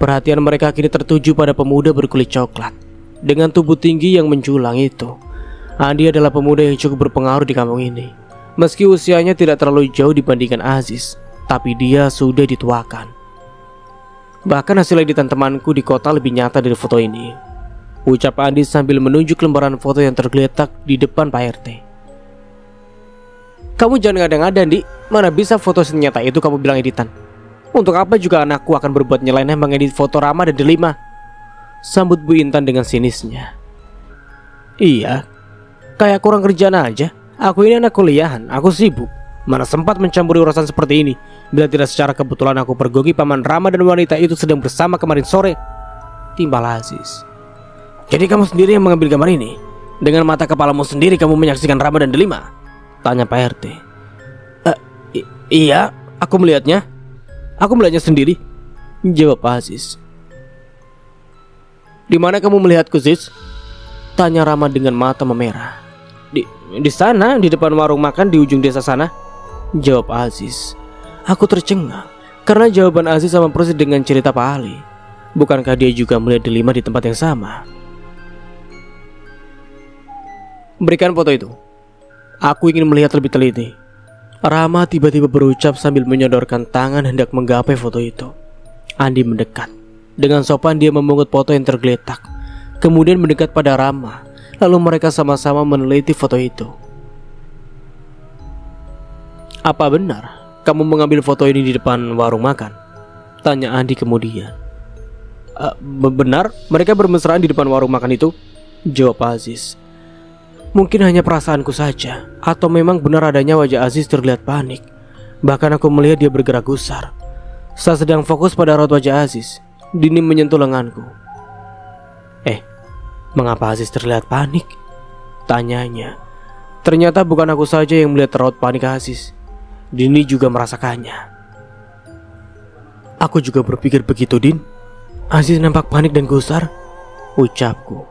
Perhatian mereka kini tertuju pada pemuda berkulit coklat dengan tubuh tinggi yang menjulang itu. Andi adalah pemuda yang cukup berpengaruh di kampung ini. Meski usianya tidak terlalu jauh dibandingkan Aziz, tapi dia sudah dituakan. Bahkan hasil editan temanku di kota lebih nyata dari foto ini, ucap Andi sambil menunjuk lembaran foto yang tergeletak di depan Pak RT. Kamu jangan ngada-ngada, Andi. Mana bisa foto senyata itu kamu bilang editan? Untuk apa juga anakku akan berbuat nyeleneh mengedit foto Rama dan Delima? Sambut Bu Intan dengan sinisnya. Iya, kayak kurang kerjaan aja. Aku ini anak kuliahan, aku sibuk. Mana sempat mencampuri urusan seperti ini. Bila tidak secara kebetulan aku pergoki paman Rama dan wanita itu sedang bersama kemarin sore. Timbal Aziz. Jadi kamu sendiri yang mengambil gambar ini? Dengan mata kepalamu sendiri kamu menyaksikan Rama dan Delima? Tanya Pak RT. Iya, aku melihatnya. Aku melihatnya sendiri, jawab Aziz. Di mana kamu melihatku, Ziz? Tanya Rama dengan mata memerah. Di sana, di depan warung makan di ujung desa sana, jawab Aziz. Aku tercengang karena jawaban Aziz sama persis dengan cerita Pak Ali. Bukankah dia juga melihat Delima di tempat yang sama? Berikan foto itu. Aku ingin melihat lebih teliti. Rama tiba-tiba berucap sambil menyodorkan tangan hendak menggapai foto itu. Andi mendekat. Dengan sopan dia memungut foto yang tergeletak, kemudian mendekat pada Rama. Lalu mereka sama-sama meneliti foto itu. Apa benar kamu mengambil foto ini di depan warung makan? Tanya Andi kemudian. Benar, mereka bermesraan di depan warung makan itu, jawab Aziz. Mungkin hanya perasaanku saja, atau memang benar adanya wajah Aziz terlihat panik. Bahkan aku melihat dia bergerak gusar. Saat sedang fokus pada raut wajah Aziz, Dini menyentuh lenganku. Mengapa Aziz terlihat panik? Tanyanya. Ternyata bukan aku saja yang melihat raut panik Aziz. Dini juga merasakannya. Aku juga berpikir begitu, Din. Aziz nampak panik dan gusar, ucapku.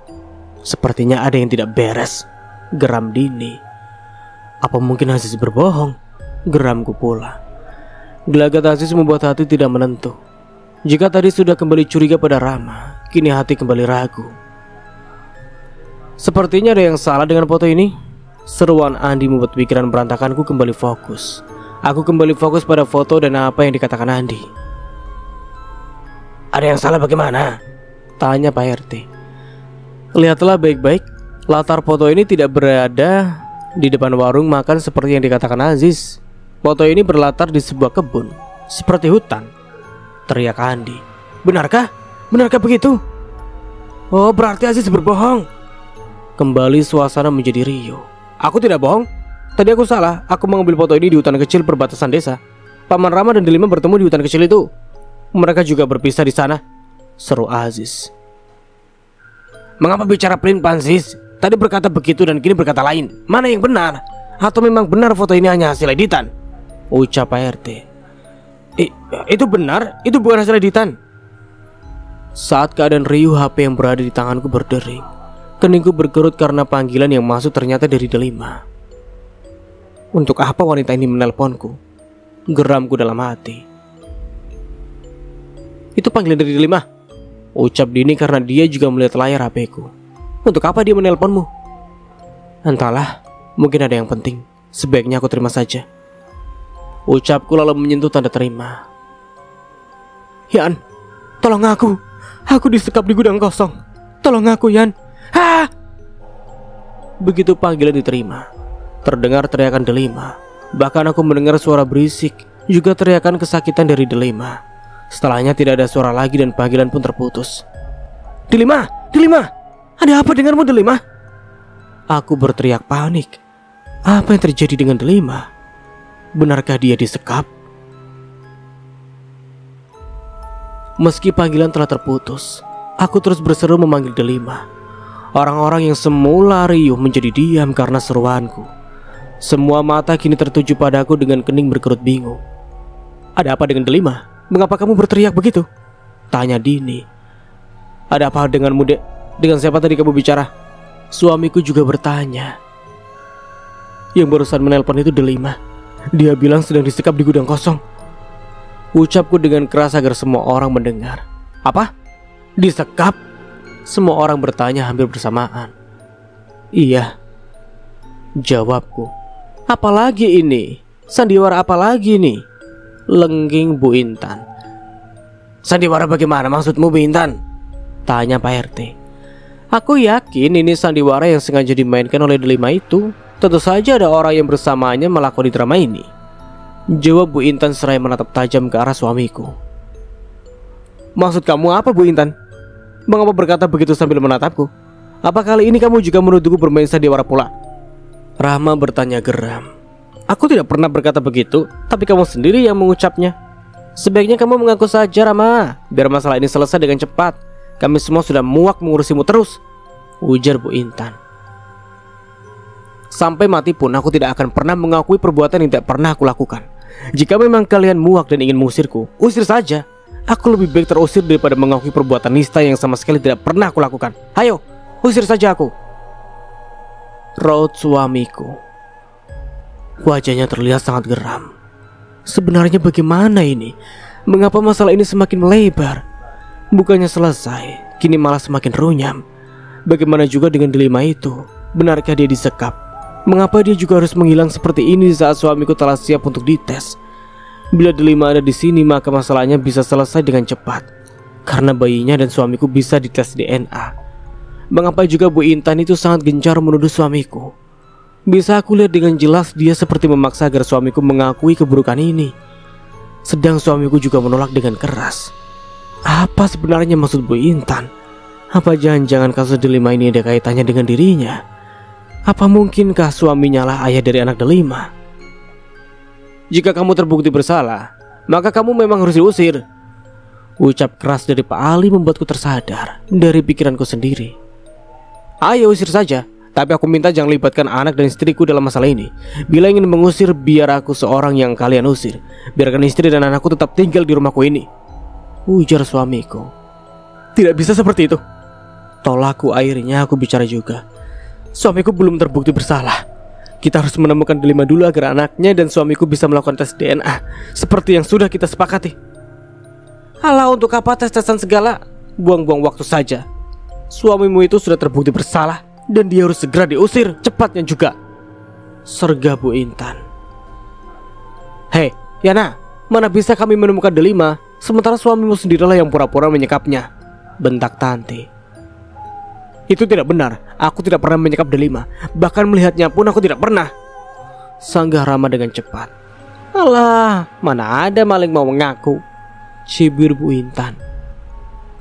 Sepertinya ada yang tidak beres, geram Dini. Apa mungkin Aziz berbohong? Geramku pula. Gelagat Aziz membuat hati tidak menentu. Jika tadi sudah kembali curiga pada Rama, kini hati kembali ragu. Sepertinya ada yang salah dengan foto ini. Seruan Andi membuat pikiran berantakanku kembali fokus. Aku kembali fokus pada foto dan apa yang dikatakan Andi. Ada yang salah bagaimana? Tanya Pak RT. Lihatlah baik-baik. Latar foto ini tidak berada di depan warung makan seperti yang dikatakan Aziz. Foto ini berlatar di sebuah kebun, seperti hutan. Teriak Andi. Benarkah? Benarkah begitu? Oh, berarti Aziz berbohong. Kembali suasana menjadi riuh. Aku tidak bohong. Tadi aku salah. Aku mengambil foto ini di hutan kecil perbatasan desa. Paman Rama dan Delima bertemu di hutan kecil itu. Mereka juga berpisah di sana, seru Aziz. Mengapa bicara pelin-pelan, Aziz? Tadi berkata begitu dan kini berkata lain. Mana yang benar? Atau memang benar foto ini hanya hasil editan? Ucap Pak RT. Itu benar. Itu bukan hasil editan. Saat keadaan riuh, HP yang berada di tanganku berdering. Keningku berkerut karena panggilan yang masuk ternyata dari Delima. Untuk apa wanita ini menelponku? Geramku dalam hati. Itu panggilan dari Delima, ucap Dini karena dia juga melihat layar HP-ku. Untuk apa dia menelponmu? Entahlah, mungkin ada yang penting. Sebaiknya aku terima saja. Ucapku lalu menyentuh tanda terima. Yan, tolong aku. Aku disekap di gudang kosong. Tolong aku, Yan. Ha! Begitu panggilan diterima, terdengar teriakan Delima. Bahkan aku mendengar suara berisik, juga teriakan kesakitan dari Delima. Setelahnya tidak ada suara lagi dan panggilan pun terputus. Delima! Delima! Ada apa denganmu, Delima? Aku berteriak panik. Apa yang terjadi dengan Delima? Benarkah dia disekap? Meski panggilan telah terputus, aku terus berseru memanggil Delima. Orang-orang yang semula riuh menjadi diam karena seruanku. Semua mata kini tertuju padaku dengan kening berkerut bingung. Ada apa dengan Delima? Mengapa kamu berteriak begitu? Tanya Dini. Ada apa denganmu, Dek? Dengan siapa tadi kamu bicara? Suamiku juga bertanya. Yang barusan menelpon itu Delima. Dia bilang sedang disekap di gudang kosong. Ucapku dengan keras agar semua orang mendengar. Apa? Disekap? Semua orang bertanya hampir bersamaan. Iya, jawabku. Apalagi ini? Sandiwara apalagi nih? Lengging Bu Intan. Sandiwara bagaimana maksudmu, Bu Intan? Tanya Pak RT. Aku yakin ini sandiwara yang sengaja dimainkan oleh Delima itu. Tentu saja ada orang yang bersamanya melakoni drama ini. Jawab Bu Intan seraya menatap tajam ke arah suamiku. Maksud kamu apa, Bu Intan? Mengapa berkata begitu sambil menatapku? Apa kali ini kamu juga menuduhku bermain sandiwara pula? Rahma bertanya geram. Aku tidak pernah berkata begitu, tapi kamu sendiri yang mengucapnya. Sebaiknya kamu mengaku saja, Rahma, biar masalah ini selesai dengan cepat. Kami semua sudah muak mengurusimu terus, ujar Bu Intan. Sampai mati pun aku tidak akan pernah mengakui perbuatan yang tidak pernah aku lakukan. Jika memang kalian muak dan ingin mengusirku, usir saja. Aku lebih baik terusir daripada mengakui perbuatan nista yang sama sekali tidak pernah aku lakukan. Ayo, usir saja aku, raut suamiku. Wajahnya terlihat sangat geram. Sebenarnya bagaimana ini? Mengapa masalah ini semakin melebar? Bukannya selesai, kini malah semakin runyam. Bagaimana juga dengan Delima itu? Benarkah dia disekap? Mengapa dia juga harus menghilang seperti ini saat suamiku telah siap untuk dites? Bila Delima ada di sini, maka masalahnya bisa selesai dengan cepat. Karena bayinya dan suamiku bisa dites DNA. Mengapa juga Bu Intan itu sangat gencar menuduh suamiku? Bisa aku lihat dengan jelas dia seperti memaksa agar suamiku mengakui keburukan ini. Sedang suamiku juga menolak dengan keras. Apa sebenarnya maksud Bu Intan? Apa jangan-jangan kasus Delima ini ada kaitannya dengan dirinya? Apa mungkinkah suaminya lah ayah dari anak Delima? Jika kamu terbukti bersalah, maka kamu memang harus diusir. Ucap keras dari Pak Ali membuatku tersadar dari pikiranku sendiri. Ayo usir saja, tapi aku minta jangan libatkan anak dan istriku dalam masalah ini. Bila ingin mengusir, biar aku seorang yang kalian usir. Biarkan istri dan anakku tetap tinggal di rumahku ini, ujar suamiku. Tidak bisa seperti itu, tolakku. Akhirnya aku bicara juga. Suamiku belum terbukti bersalah. Kita harus menemukan Delima dulu agar anaknya dan suamiku bisa melakukan tes DNA seperti yang sudah kita sepakati. Alah, untuk apa tes-tesan segala? Buang-buang waktu saja. Suamimu itu sudah terbukti bersalah dan dia harus segera diusir, cepatnya juga, serga Bu Intan. Hei, Yana, mana bisa kami menemukan Delima sementara suamimu sendirilah yang pura-pura menyekapnya, bentak Tanti. Itu tidak benar, aku tidak pernah menyekap Delima. Bahkan melihatnya pun aku tidak pernah, sanggah Rama dengan cepat. Alah, mana ada maling mau mengaku, cibir Bu Intan.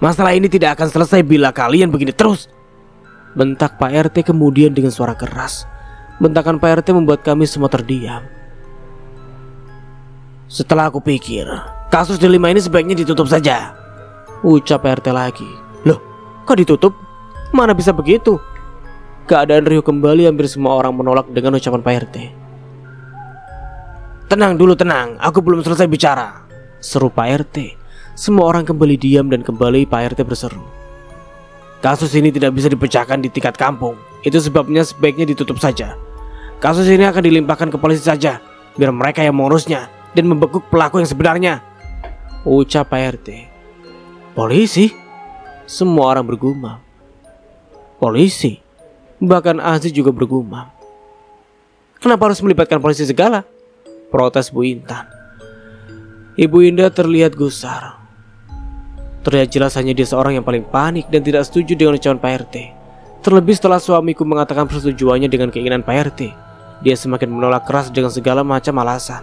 Masalah ini tidak akan selesai bila kalian begini terus, bentak Pak RT kemudian dengan suara keras. Bentakan Pak RT membuat kami semua terdiam. Setelah aku pikir, kasus Delima ini sebaiknya ditutup saja, ucap Pak RT lagi. Loh, kok ditutup? Mana bisa begitu? Keadaan riuh kembali, hampir semua orang menolak dengan ucapan Pak RT. Tenang dulu, tenang, aku belum selesai bicara, seru Pak RT. Semua orang kembali diam dan kembali Pak RT berseru. Kasus ini tidak bisa dipecahkan di tingkat kampung. Itu sebabnya sebaiknya ditutup saja. Kasus ini akan dilimpahkan ke polisi saja, biar mereka yang mengurusnya dan membekuk pelaku yang sebenarnya, ucap Pak RT. Polisi? Semua orang bergumam. Polisi? Bahkan Aziz juga bergumam. Kenapa harus melibatkan polisi segala? Protes Bu Intan. Ibu Indah terlihat gusar. Terlihat jelas hanya dia seorang yang paling panik dan tidak setuju dengan ucapan Pak RT. Terlebih setelah suamiku mengatakan persetujuannya dengan keinginan Pak RT, dia semakin menolak keras dengan segala macam alasan.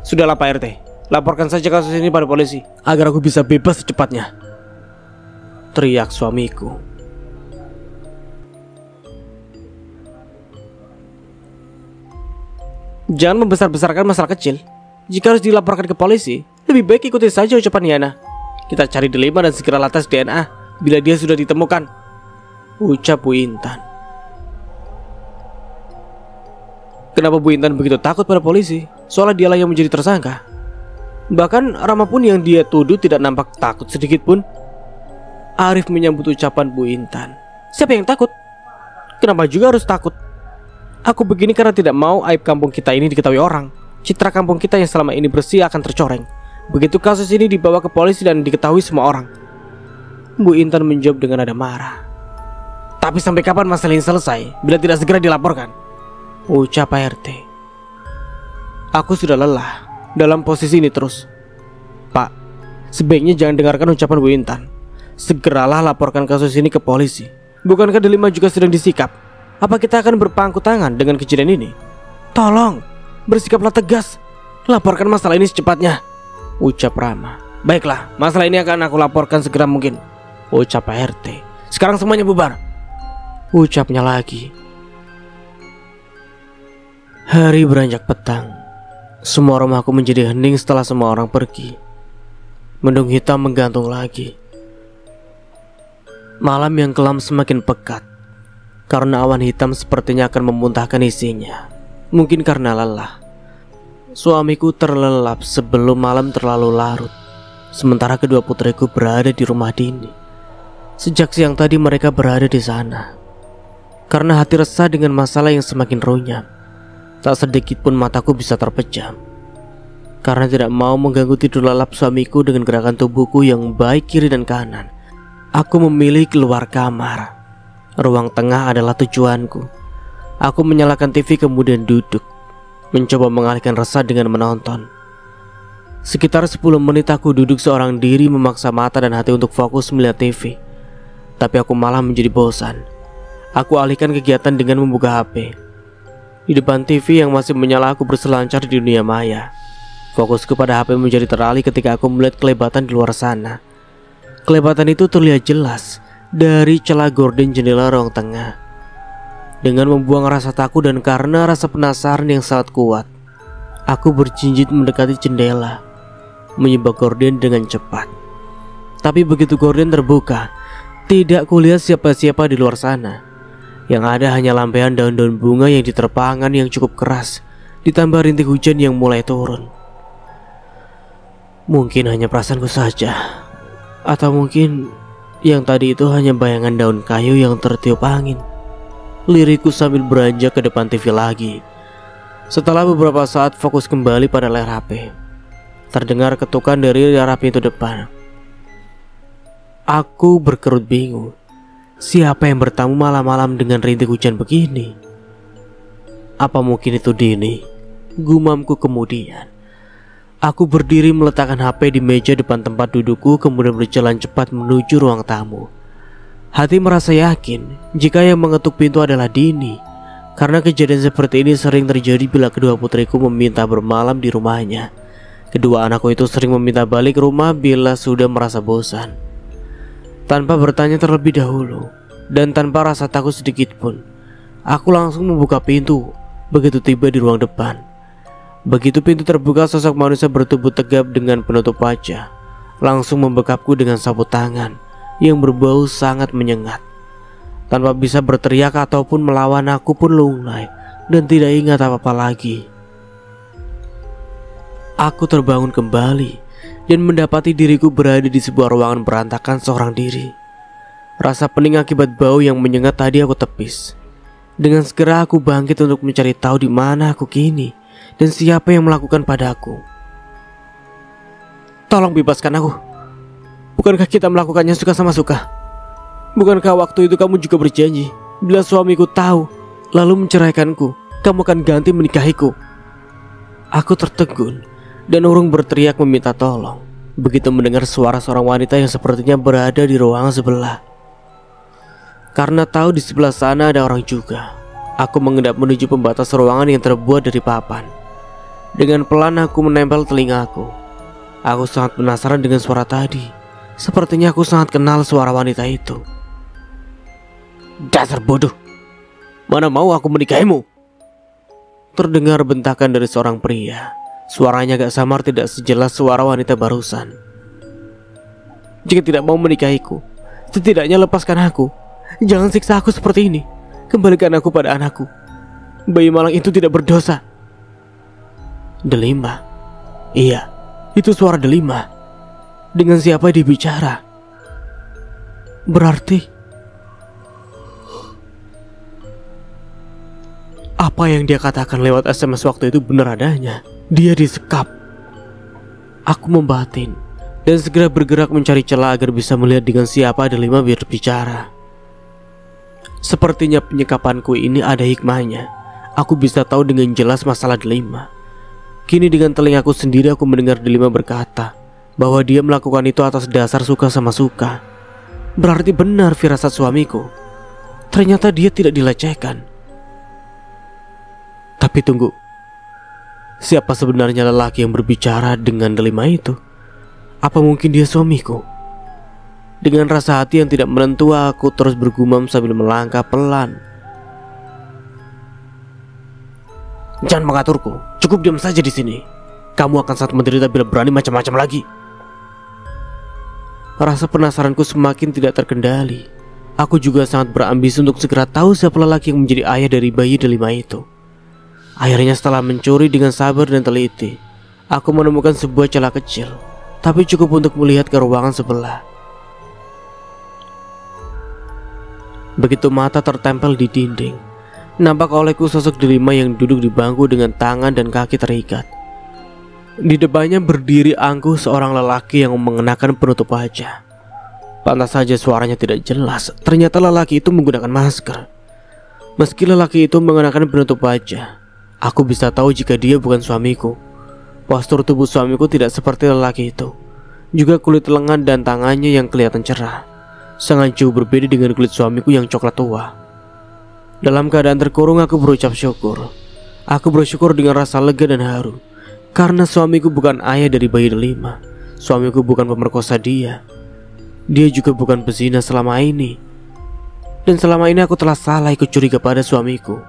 Sudahlah Pak RT, laporkan saja kasus ini pada polisi agar aku bisa bebas secepatnya, teriak suamiku. Jangan membesar-besarkan masalah kecil. Jika harus dilaporkan ke polisi, lebih baik ikuti saja ucapan Yana. Kita cari Delima dan segera tes DNA bila dia sudah ditemukan, ucap Bu Intan. Kenapa Bu Intan begitu takut pada polisi? Soalnya dialah yang menjadi tersangka. Bahkan Rama pun yang dia tuduh tidak nampak takut sedikit pun. Arif menyambut ucapan Bu Intan. Siapa yang takut? Kenapa juga harus takut? Aku begini karena tidak mau aib kampung kita ini diketahui orang. Citra kampung kita yang selama ini bersih akan tercoreng begitu kasus ini dibawa ke polisi dan diketahui semua orang. Bu Intan menjawab dengan nada marah. Tapi sampai kapan masalah ini selesai bila tidak segera dilaporkan? Ucap Pak RT. Aku sudah lelah dalam posisi ini terus. Pak, sebaiknya jangan dengarkan ucapan Bu Intan. Segeralah laporkan kasus ini ke polisi. Bukankah Delima juga sedang disikap? Apa kita akan berpangku tangan dengan kejadian ini? Tolong, bersikaplah tegas. Laporkan masalah ini secepatnya, ucap Rama. Baiklah, masalah ini akan aku laporkan segera mungkin, ucap Pak RT. Sekarang semuanya bubar, ucapnya lagi. Hari beranjak petang. Semua rumahku menjadi hening setelah semua orang pergi. Mendung hitam menggantung lagi. Malam yang kelam semakin pekat karena awan hitam sepertinya akan memuntahkan isinya. Mungkin karena lelah. Suamiku terlelap sebelum malam terlalu larut. Sementara kedua putriku berada di rumah Dini. Sejak siang tadi mereka berada di sana. Karena hati resah dengan masalah yang semakin runyam, tak sedikit pun mataku bisa terpejam. Karena tidak mau mengganggu tidur lelap suamiku dengan gerakan tubuhku yang baik kiri dan kanan, aku memilih keluar kamar. Ruang tengah adalah tujuanku. Aku menyalakan TV kemudian duduk, mencoba mengalihkan resah dengan menonton. Sekitar 10 menit aku duduk seorang diri memaksa mata dan hati untuk fokus melihat TV. Tapi aku malah menjadi bosan. Aku alihkan kegiatan dengan membuka HP. Di depan TV yang masih menyala aku berselancar di dunia maya. Fokusku pada HP menjadi teralih ketika aku melihat kelebatan di luar sana. Kelebatan itu terlihat jelas dari celah gorden jendela ruang tengah. Dengan membuang rasa takut dan karena rasa penasaran yang sangat kuat, aku berjinjit mendekati jendela, menyibak gorden dengan cepat. Tapi begitu gorden terbuka, tidak kulihat siapa-siapa di luar sana. Yang ada hanya lambaian daun-daun bunga yang diterpangan yang cukup keras, ditambah rintik hujan yang mulai turun. Mungkin hanya perasaanku saja, atau mungkin yang tadi itu hanya bayangan daun kayu yang tertiup angin. Lirikku sambil beranjak ke depan TV lagi. Setelah beberapa saat fokus kembali pada layar HP, terdengar ketukan dari arah pintu depan. Aku berkerut bingung. Siapa yang bertamu malam-malam dengan rintik hujan begini? Apa mungkin itu Dini? Gumamku kemudian. Aku berdiri meletakkan HP di meja depan tempat dudukku, kemudian berjalan cepat menuju ruang tamu. Hati merasa yakin jika yang mengetuk pintu adalah Dini, karena kejadian seperti ini sering terjadi bila kedua putriku meminta bermalam di rumahnya. Kedua anakku itu sering meminta balik rumah bila sudah merasa bosan. Tanpa bertanya terlebih dahulu dan tanpa rasa takut sedikit pun, aku langsung membuka pintu begitu tiba di ruang depan. Begitu pintu terbuka, sosok manusia bertubuh tegap dengan penutup wajah langsung membekapku dengan sapu tangan yang berbau sangat menyengat. Tanpa bisa berteriak ataupun melawan, aku pun lunglai dan tidak ingat apa-apa lagi. Aku terbangun kembali dan mendapati diriku berada di sebuah ruangan berantakan seorang diri. Rasa pening akibat bau yang menyengat tadi aku tepis. Dengan segera aku bangkit untuk mencari tahu di mana aku kini dan siapa yang melakukan padaku. Tolong bebaskan aku. Bukankah kita melakukannya suka sama suka? Bukankah waktu itu kamu juga berjanji bila suamiku tahu lalu menceraikanku, kamu akan ganti menikahiku? Aku tertegun dan urung berteriak meminta tolong begitu mendengar suara seorang wanita yang sepertinya berada di ruangan sebelah. Karena tahu di sebelah sana ada orang juga, aku mengendap menuju pembatas ruangan yang terbuat dari papan. Dengan pelan aku menempel telingaku. Aku sangat penasaran dengan suara tadi. Sepertinya aku sangat kenal suara wanita itu. Dasar bodoh, mana mau aku menikahimu? Terdengar bentakan dari seorang pria. Suaranya agak samar, tidak sejelas suara wanita barusan. Jika tidak mau menikahiku, setidaknya lepaskan aku. Jangan siksa aku seperti ini. Kembalikan aku pada anakku. bayi malang itu tidak berdosa. Delima. Iya, itu suara Delima. Dengan siapa dia bicara? Berarti apa yang dia katakan lewat SMS waktu itu benar adanya. Dia disekap. Aku membatin dan segera bergerak mencari celah agar bisa melihat dengan siapa Delima berbicara. Sepertinya penyekapanku ini ada hikmahnya. Aku bisa tahu dengan jelas masalah Delima. Kini dengan telingaku sendiri aku mendengar Delima berkata bahwa dia melakukan itu atas dasar suka sama suka. Berarti benar firasat suamiku. Ternyata dia tidak dilecehkan. Tapi tunggu, siapa sebenarnya lelaki yang berbicara dengan Delima itu? Apa mungkin dia suamiku? Dengan rasa hati yang tidak menentu, aku terus bergumam sambil melangkah pelan. Jangan mengaturku, cukup diam saja di sini. Kamu akan sangat menderita bila berani macam-macam lagi. Rasa penasaranku semakin tidak terkendali. Aku juga sangat berambisi untuk segera tahu siapa lelaki yang menjadi ayah dari bayi Delima itu. Akhirnya setelah mencuri dengan sabar dan teliti, aku menemukan sebuah celah kecil, tapi cukup untuk melihat ke ruangan sebelah. Begitu mata tertempel di dinding, nampak olehku sosok Delima yang duduk di bangku dengan tangan dan kaki terikat. Di depannya berdiri angkuh seorang lelaki yang mengenakan penutup wajah. Pantas saja suaranya tidak jelas. Ternyata lelaki itu menggunakan masker. Meski lelaki itu mengenakan penutup wajah, aku bisa tahu jika dia bukan suamiku. Postur tubuh suamiku tidak seperti lelaki itu. Juga kulit lengan dan tangannya yang kelihatan cerah sangat jauh berbeda dengan kulit suamiku yang coklat tua. Dalam keadaan terkurung aku berucap syukur. Aku bersyukur dengan rasa lega dan haru karena suamiku bukan ayah dari bayi Delima. Suamiku bukan pemerkosa dia. Dia juga bukan pezina selama ini. Dan selama ini aku telah salah ikut curiga pada suamiku.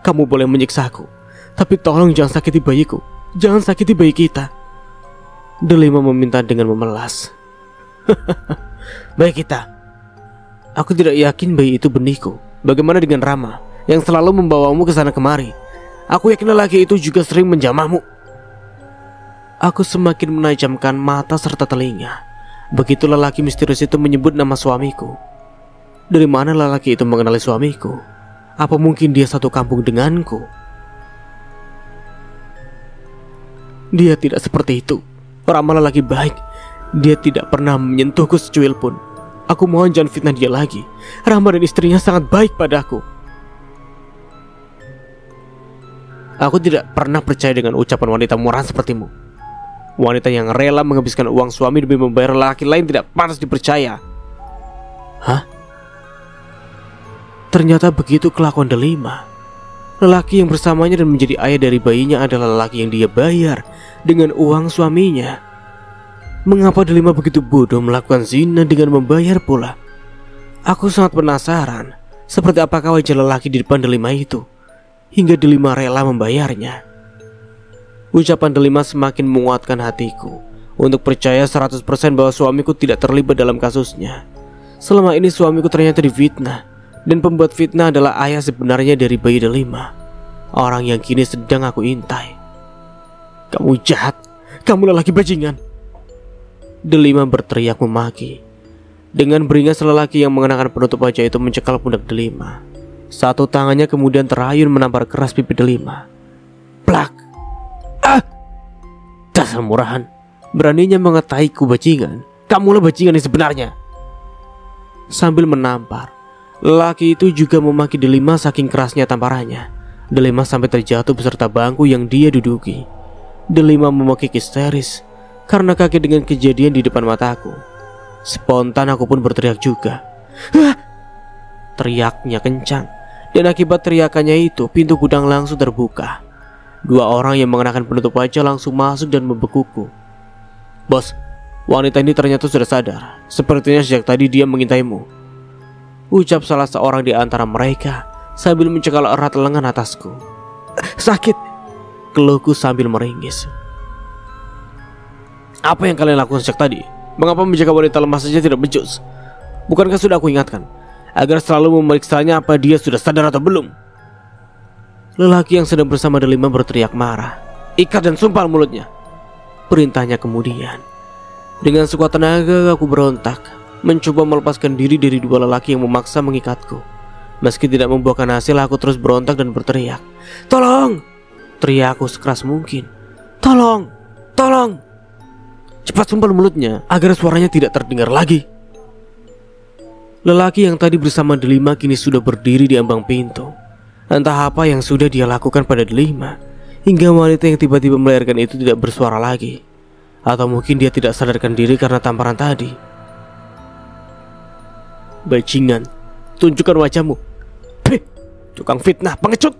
Kamu boleh menyiksaku, tapi tolong jangan sakiti bayiku. Jangan sakiti bayi kita, Delima meminta dengan memelas. Bayi kita. Aku tidak yakin bayi itu benihku. Bagaimana dengan Rama yang selalu membawamu ke sana kemari? Aku yakin lelaki itu juga sering menjamahmu. Aku semakin menajamkan mata serta telinga. Begitu lelaki misterius itu menyebut nama suamiku. Dari mana lelaki itu mengenali suamiku? Apa mungkin dia satu kampung denganku? Dia tidak seperti itu. Rama lelaki baik. Dia tidak pernah menyentuhku secuil pun. Aku mohon jangan fitnah dia lagi. Rama dan istrinya sangat baik padaku. Aku tidak pernah percaya dengan ucapan wanita murahan sepertimu. Wanita yang rela menghabiskan uang suami demi membayar laki lain tidak pantas dipercaya. Hah? Ternyata begitu kelakuan Delima. Lelaki yang bersamanya dan menjadi ayah dari bayinya adalah lelaki yang dia bayar dengan uang suaminya. Mengapa Delima begitu bodoh melakukan zina dengan membayar pula? Aku sangat penasaran seperti apakah wajah lelaki di depan Delima itu hingga Delima rela membayarnya. Ucapan Delima semakin menguatkan hatiku untuk percaya 100% bahwa suamiku tidak terlibat dalam kasusnya. Selama ini suamiku ternyata difitnah, dan pembuat fitnah adalah ayah sebenarnya dari bayi Delima, orang yang kini sedang aku intai. Kamu jahat, kamu lelaki bajingan, Delima berteriak memaki. Dengan beringas lelaki yang mengenakan penutup wajah itu mencekal pundak Delima. Satu tangannya kemudian terayun menampar keras pipi Delima. Plak! Ah! Dasar murahan, beraninya mengetahiku bajingan. Kamulah bajingan yang sebenarnya. Sambil menampar, lelaki itu juga memaki Delima saking kerasnya tamparannya. Delima sampai terjatuh beserta bangku yang dia duduki. Delima memaki histeris karena kaget dengan kejadian di depan mataku. Spontan aku pun berteriak juga. Ah! Teriaknya kencang, dan akibat teriakannya itu pintu gudang langsung terbuka. Dua orang yang mengenakan penutup wajah langsung masuk dan membekuku. Bos, wanita ini ternyata sudah sadar. Sepertinya sejak tadi dia mengintaimu, ucap salah seorang di antara mereka sambil mencekal erat lengan atasku. Sakit, keluhku sambil meringis. Apa yang kalian lakukan sejak tadi? Mengapa menjaga wanita lemah saja tidak becus? Bukankah sudah aku ingatkan agar selalu memeriksanya apa dia sudah sadar atau belum? Lelaki yang sedang bersama delima berteriak marah. "Ikat dan sumpal mulutnya," perintahnya kemudian. Dengan sekuat tenaga aku berontak, mencoba melepaskan diri dari dua lelaki yang memaksa mengikatku. Meski tidak membuahkan hasil, aku terus berontak dan berteriak, "Tolong!" Teriakku sekeras mungkin. "Tolong! Tolong! Cepat sumpal mulutnya agar suaranya tidak terdengar lagi." Lelaki yang tadi bersama delima kini sudah berdiri di ambang pintu. Entah apa yang sudah dia lakukan pada delima, hingga wanita yang tiba-tiba melahirkan itu tidak bersuara lagi. Atau mungkin dia tidak sadarkan diri karena tamparan tadi. "Bajingan, tunjukkan wajahmu. Hei, tukang fitnah, pengecut!"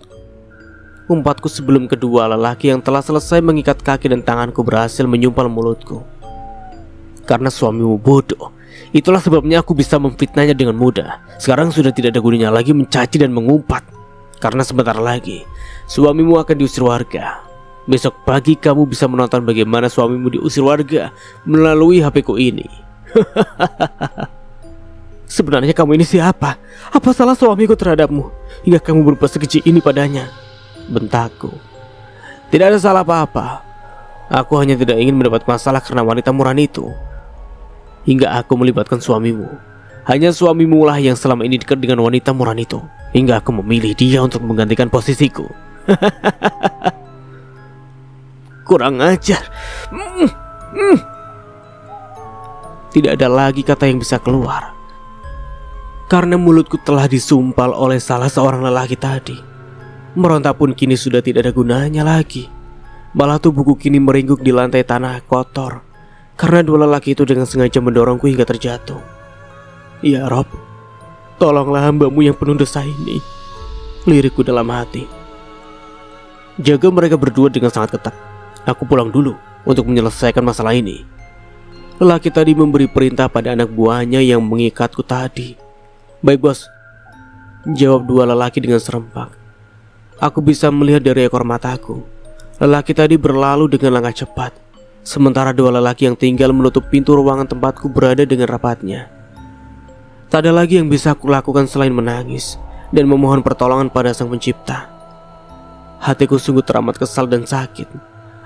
Umpatku sebelum kedua lelaki yang telah selesai mengikat kaki dan tanganku berhasil menyumpal mulutku. "Karena suamimu bodoh, itulah sebabnya aku bisa memfitnahnya dengan mudah. Sekarang sudah tidak ada gunanya lagi mencaci dan mengumpat. Karena sebentar lagi suamimu akan diusir warga. Besok pagi kamu bisa menonton bagaimana suamimu diusir warga melalui HP-ku ini." "Sebenarnya kamu ini siapa? Apa salah suamiku terhadapmu hingga kamu berbuat sekeji ini padanya?" bentakku. "Tidak ada salah apa-apa. Aku hanya tidak ingin mendapat masalah karena wanita murahan itu. Hingga aku melibatkan suamimu. Hanya suamimu lah yang selama ini dekat dengan wanita murahan itu, hingga aku memilih dia untuk menggantikan posisiku." Kurang ajar. Tidak ada lagi kata yang bisa keluar, karena mulutku telah disumpal oleh salah seorang lelaki tadi. Meronta pun kini sudah tidak ada gunanya lagi. Malah tubuhku kini meringkuk di lantai tanah kotor, karena dua lelaki itu dengan sengaja mendorongku hingga terjatuh. "Ya Rob, tolonglah hambamu yang penuh dosa ini," lirikku dalam hati. Jaga mereka berdua dengan sangat ketat. Aku pulang dulu untuk menyelesaikan masalah ini. Lelaki tadi memberi perintah pada anak buahnya yang mengikatku tadi. "Baik bos," jawab dua lelaki dengan serempak. Aku bisa melihat dari ekor mataku. Lelaki tadi berlalu dengan langkah cepat, sementara dua lelaki yang tinggal menutup pintu ruangan tempatku berada dengan rapatnya. Tak ada lagi yang bisa aku lakukan selain menangis dan memohon pertolongan pada Sang Pencipta. Hatiku sungguh teramat kesal dan sakit.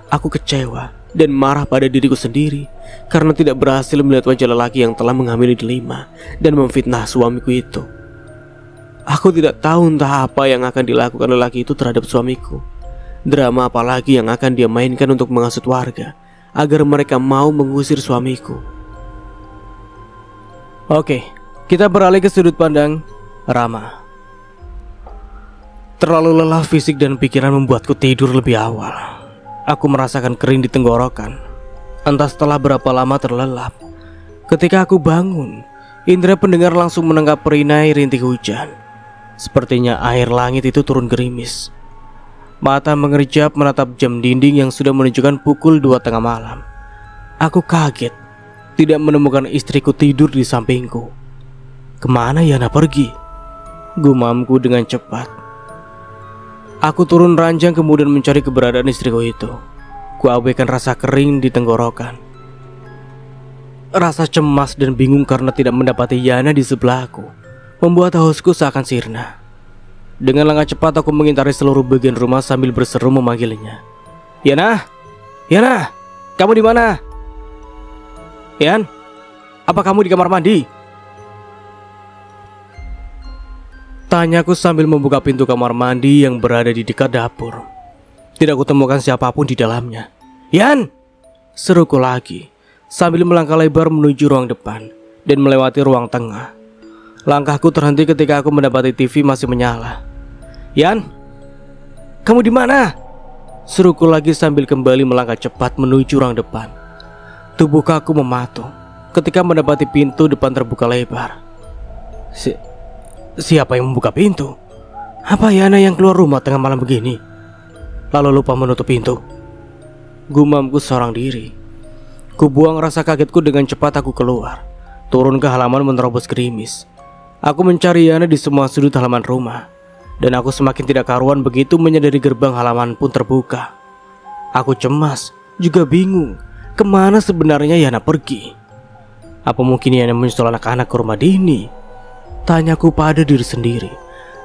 Aku kecewa dan marah pada diriku sendiri karena tidak berhasil melihat wajah lelaki yang telah menghamili delima dan memfitnah suamiku itu. Aku tidak tahu entah apa yang akan dilakukan lelaki itu terhadap suamiku. Drama apa lagi yang akan dia mainkan untuk menghasut warga agar mereka mau mengusir suamiku. Oke, kita beralih ke sudut pandang Rama. Terlalu lelah fisik dan pikiran membuatku tidur lebih awal. Aku merasakan kering di tenggorokan. Entah setelah berapa lama terlelap. Ketika aku bangun, indera pendengar langsung menangkap perinai rintik hujan. Sepertinya air langit itu turun gerimis. Mata mengerjap menatap jam dinding yang sudah menunjukkan pukul 2 tengah malam. Aku kaget tidak menemukan istriku tidur di sampingku. Kemana Yana pergi? Gumamku dengan cepat. Aku turun ranjang kemudian mencari keberadaan istriku itu. Kuabaikan rasa kering di tenggorokan. Rasa cemas dan bingung karena tidak mendapati Yana di sebelahku membuat hausku seakan sirna. Dengan langkah cepat aku mengintari seluruh bagian rumah sambil berseru memanggilnya. "Yana, Yana, kamu di mana? Yan, apa kamu di kamar mandi?" Tanyaku sambil membuka pintu kamar mandi yang berada di dekat dapur. Tidak kutemukan siapapun di dalamnya. "Yan!" seruku lagi sambil melangkah lebar menuju ruang depan dan melewati ruang tengah. Langkahku terhenti ketika aku mendapati TV masih menyala. "Yan, kamu di mana?" seruku lagi sambil kembali melangkah cepat menuju ruang depan. Tubuh kaku mematung ketika mendapati pintu depan terbuka lebar. Siapa yang membuka pintu? Apa Yana yang keluar rumah tengah malam begini, lalu lupa menutup pintu? Gumamku seorang diri. Kubuang rasa kagetku dengan cepat aku keluar, turun ke halaman menerobos gerimis. Aku mencari Yana di semua sudut halaman rumah, dan aku semakin tidak karuan begitu menyadari gerbang halaman pun terbuka. Aku cemas, juga bingung, kemana sebenarnya Yana pergi? Apa mungkin Yana menyusul anak-anak ke rumah Dini? Tanyaku pada diri sendiri.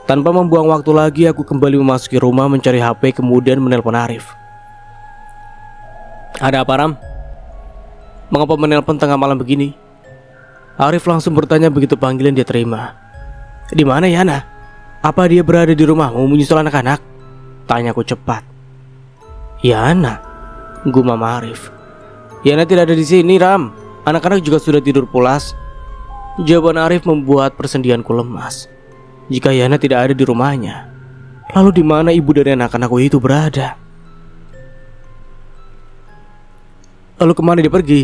Tanpa membuang waktu lagi, aku kembali memasuki rumah mencari HP kemudian menelpon Arif. Ada apa, Ram? Mengapa menelpon tengah malam begini? Arif langsung bertanya begitu panggilan dia terima. Di mana Yana? Apa dia berada di rumahmu menyusul anak-anak? Tanyaku cepat. Yana? Gumam Arif. Yana tidak ada di sini, Ram. Anak-anak juga sudah tidur pulas. Jawaban Arif membuat persendianku lemas. Jika Yana tidak ada di rumahnya, lalu di mana ibu dari anak-anakku itu berada? Lalu kemana dia pergi?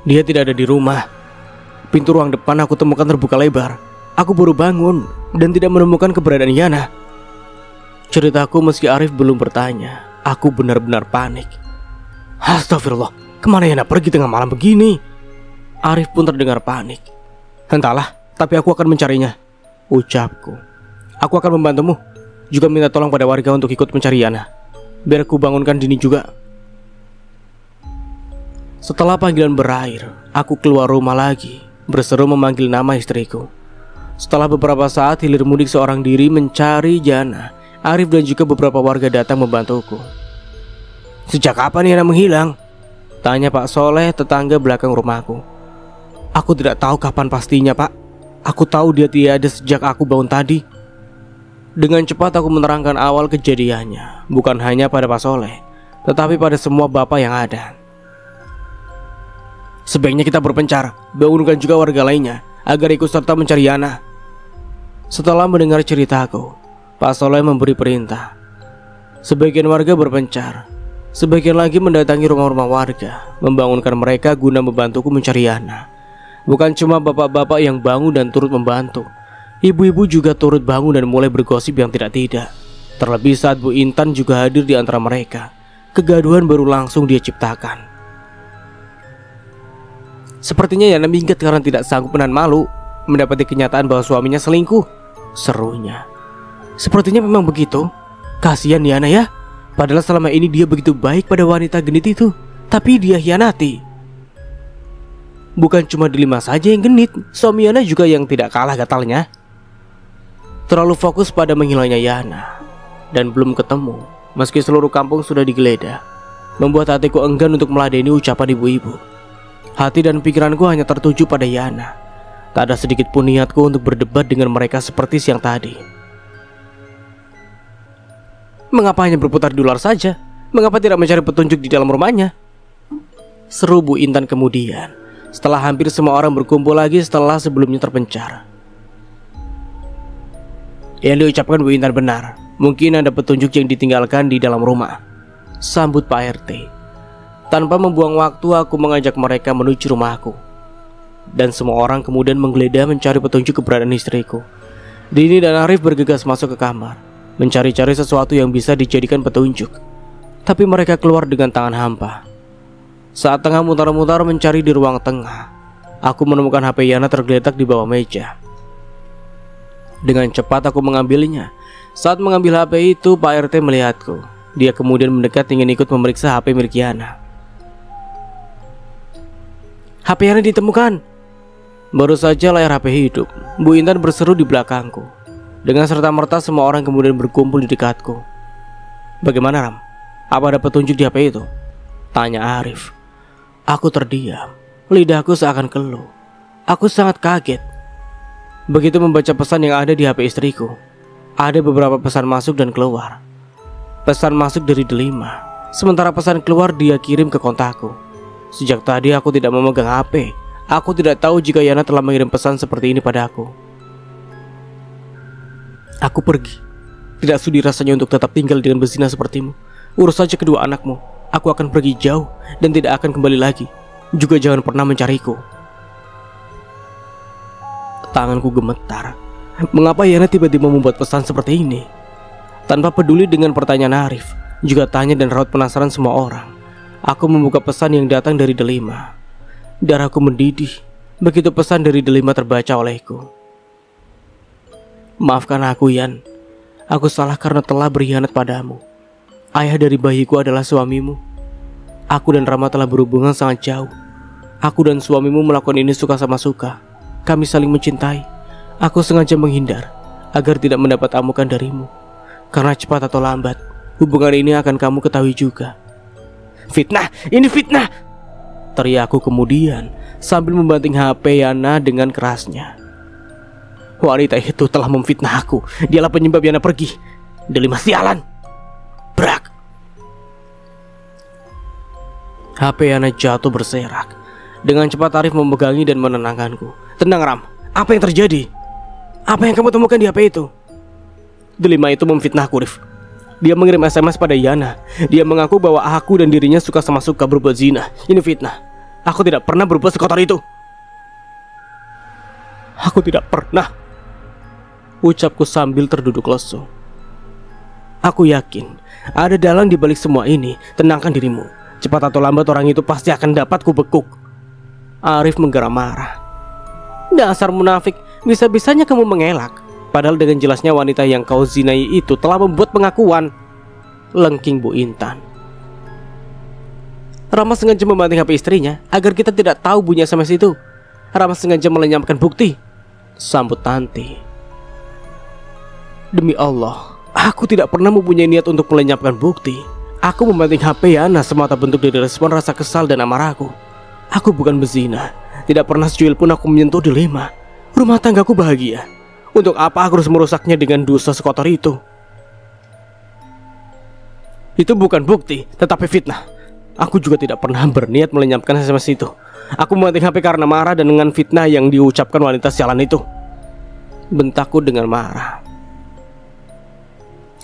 Dia tidak ada di rumah. Pintu ruang depan aku temukan terbuka lebar. Aku baru bangun dan tidak menemukan keberadaan Yana. Ceritaku meski Arif belum bertanya, aku benar-benar panik. Astagfirullah, kemana Yana pergi tengah malam begini? Arif pun terdengar panik. Entahlah, tapi aku akan mencarinya, ucapku. Aku akan membantumu. Juga minta tolong pada warga untuk ikut mencari Yana, biar aku bangunkan Dini juga. Setelah panggilan berakhir, aku keluar rumah lagi, berseru memanggil nama istriku. Setelah beberapa saat hilir mudik seorang diri mencari Yana, Arif dan juga beberapa warga datang membantuku. Sejak kapan Yana menghilang? Tanya Pak Soleh, tetangga belakang rumahku. Aku tidak tahu kapan pastinya, Pak. Aku tahu dia tiada sejak aku bangun tadi. Dengan cepat aku menerangkan awal kejadiannya, bukan hanya pada Pak Soleh, tetapi pada semua bapak yang ada. Sebaiknya kita berpencar, bangunkan juga warga lainnya agar ikut serta mencari Yana. Setelah mendengar ceritaku, Pak Soleh memberi perintah. Sebagian warga berpencar, sebagian lagi mendatangi rumah-rumah warga, membangunkan mereka guna membantuku mencari Yana. Bukan cuma bapak-bapak yang bangun dan turut membantu, ibu-ibu juga turut bangun dan mulai bergosip yang tidak-tidak. Terlebih saat Bu Intan juga hadir di antara mereka, kegaduhan baru langsung dia ciptakan. Sepertinya Yana minggat karena tidak sanggup menahan malu mendapati kenyataan bahwa suaminya selingkuh, serunya. Sepertinya memang begitu. Kasihan Yana ya. Padahal selama ini dia begitu baik pada wanita genit itu, tapi dia hianati. Bukan cuma Delima saja yang genit, suami Yana juga yang tidak kalah gatalnya. Terlalu fokus pada menghilangnya Yana dan belum ketemu, meski seluruh kampung sudah digeledah, membuat hatiku enggan untuk meladeni ucapan ibu-ibu. Hati dan pikiranku hanya tertuju pada Yana. Tak ada sedikit pun niatku untuk berdebat dengan mereka seperti siang tadi. Mengapa hanya berputar di luar saja? Mengapa tidak mencari petunjuk di dalam rumahnya? Seru Bu Intan kemudian, setelah hampir semua orang berkumpul lagi setelah sebelumnya terpencar. Yang diucapkan Bu Intan benar. Mungkin ada petunjuk yang ditinggalkan di dalam rumah, sambut Pak RT. Tanpa membuang waktu, aku mengajak mereka menuju rumahku. Dan semua orang kemudian menggeledah mencari petunjuk keberadaan istriku. Dini dan Arif bergegas masuk ke kamar, mencari-cari sesuatu yang bisa dijadikan petunjuk. Tapi mereka keluar dengan tangan hampa. Saat tengah mutar-mutar mencari di ruang tengah, aku menemukan HP Yana tergeletak di bawah meja. Dengan cepat aku mengambilnya. Saat mengambil HP itu, Pak RT melihatku. Dia kemudian mendekat ingin ikut memeriksa HP milik Yana. HP Yana ditemukan. Baru saja layar HP hidup, Bu Intan berseru di belakangku. Dengan serta-merta semua orang kemudian berkumpul di dekatku. Bagaimana, Ram? Apa ada petunjuk di HP itu? Tanya Arif. Aku terdiam, lidahku seakan keluh. Aku sangat kaget. Begitu membaca pesan yang ada di HP istriku, ada beberapa pesan masuk dan keluar. Pesan masuk dari Delima, sementara pesan keluar dia kirim ke kontakku. Sejak tadi aku tidak memegang HP. Aku tidak tahu jika Yana telah mengirim pesan seperti ini padaku. Aku pergi. Tidak sudi rasanya untuk tetap tinggal dengan berzina sepertimu. Urus saja kedua anakmu. Aku akan pergi jauh dan tidak akan kembali lagi. Juga jangan pernah mencariku. Tanganku gemetar. Mengapa Yana tiba-tiba membuat pesan seperti ini? Tanpa peduli dengan pertanyaan Arif, juga tanya dan raut penasaran semua orang, aku membuka pesan yang datang dari Delima. Darahku mendidih begitu pesan dari Delima terbaca olehku. Maafkan aku, Yan. Aku salah karena telah berkhianat padamu. Ayah dari bayiku adalah suamimu. Aku dan Rama telah berhubungan sangat jauh. Aku dan suamimu melakukan ini suka sama suka. Kami saling mencintai. Aku sengaja menghindar agar tidak mendapat amukan darimu. Karena cepat atau lambat, hubungan ini akan kamu ketahui juga. Fitnah, ini fitnah! Teriakku kemudian sambil membanting HP Yana dengan kerasnya. Wanita itu telah memfitnah aku. Dialah penyebab Yana pergi. Delima sialan. Brak. HP Yana jatuh berserak. Dengan cepat Arif memegangi dan menenangkanku. Tenang Ram, apa yang terjadi? Apa yang kamu temukan di HP itu? Delima itu memfitnahku, Rif. Dia mengirim SMS pada Yana. Dia mengaku bahwa aku dan dirinya suka berbuat zina. Ini fitnah. Aku tidak pernah berbuat sekotor itu. Aku tidak pernah, ucapku sambil terduduk lesu. Aku yakin ada dalang di balik semua ini. Tenangkan dirimu. Cepat atau lambat orang itu pasti akan dapat kubekuk. Arif menggeram marah. Dasar munafik, bisa-bisanya kamu mengelak. Padahal dengan jelasnya wanita yang kau zinai itu telah membuat pengakuan. Lengking Bu Intan. Rama sengaja membanting HP istrinya agar kita tidak tahu bunyi SMS itu. Rama sengaja melenyapkan bukti, sambut Tanti. Demi Allah, aku tidak pernah mempunyai niat untuk melenyapkan bukti. Aku membanting HP Yana semata bentuk dari respon rasa kesal dan amarahku. Aku bukan bezina. Tidak pernah secuil pun aku menyentuh Delima. Rumah tanggaku bahagia. Untuk apa aku harus merusaknya dengan dosa sekotor itu? Itu bukan bukti, tetapi fitnah. Aku juga tidak pernah berniat melenyapkan SMS itu. Aku membanting HP karena marah dan dengan fitnah yang diucapkan wanita sialan itu. Bentakku dengan marah.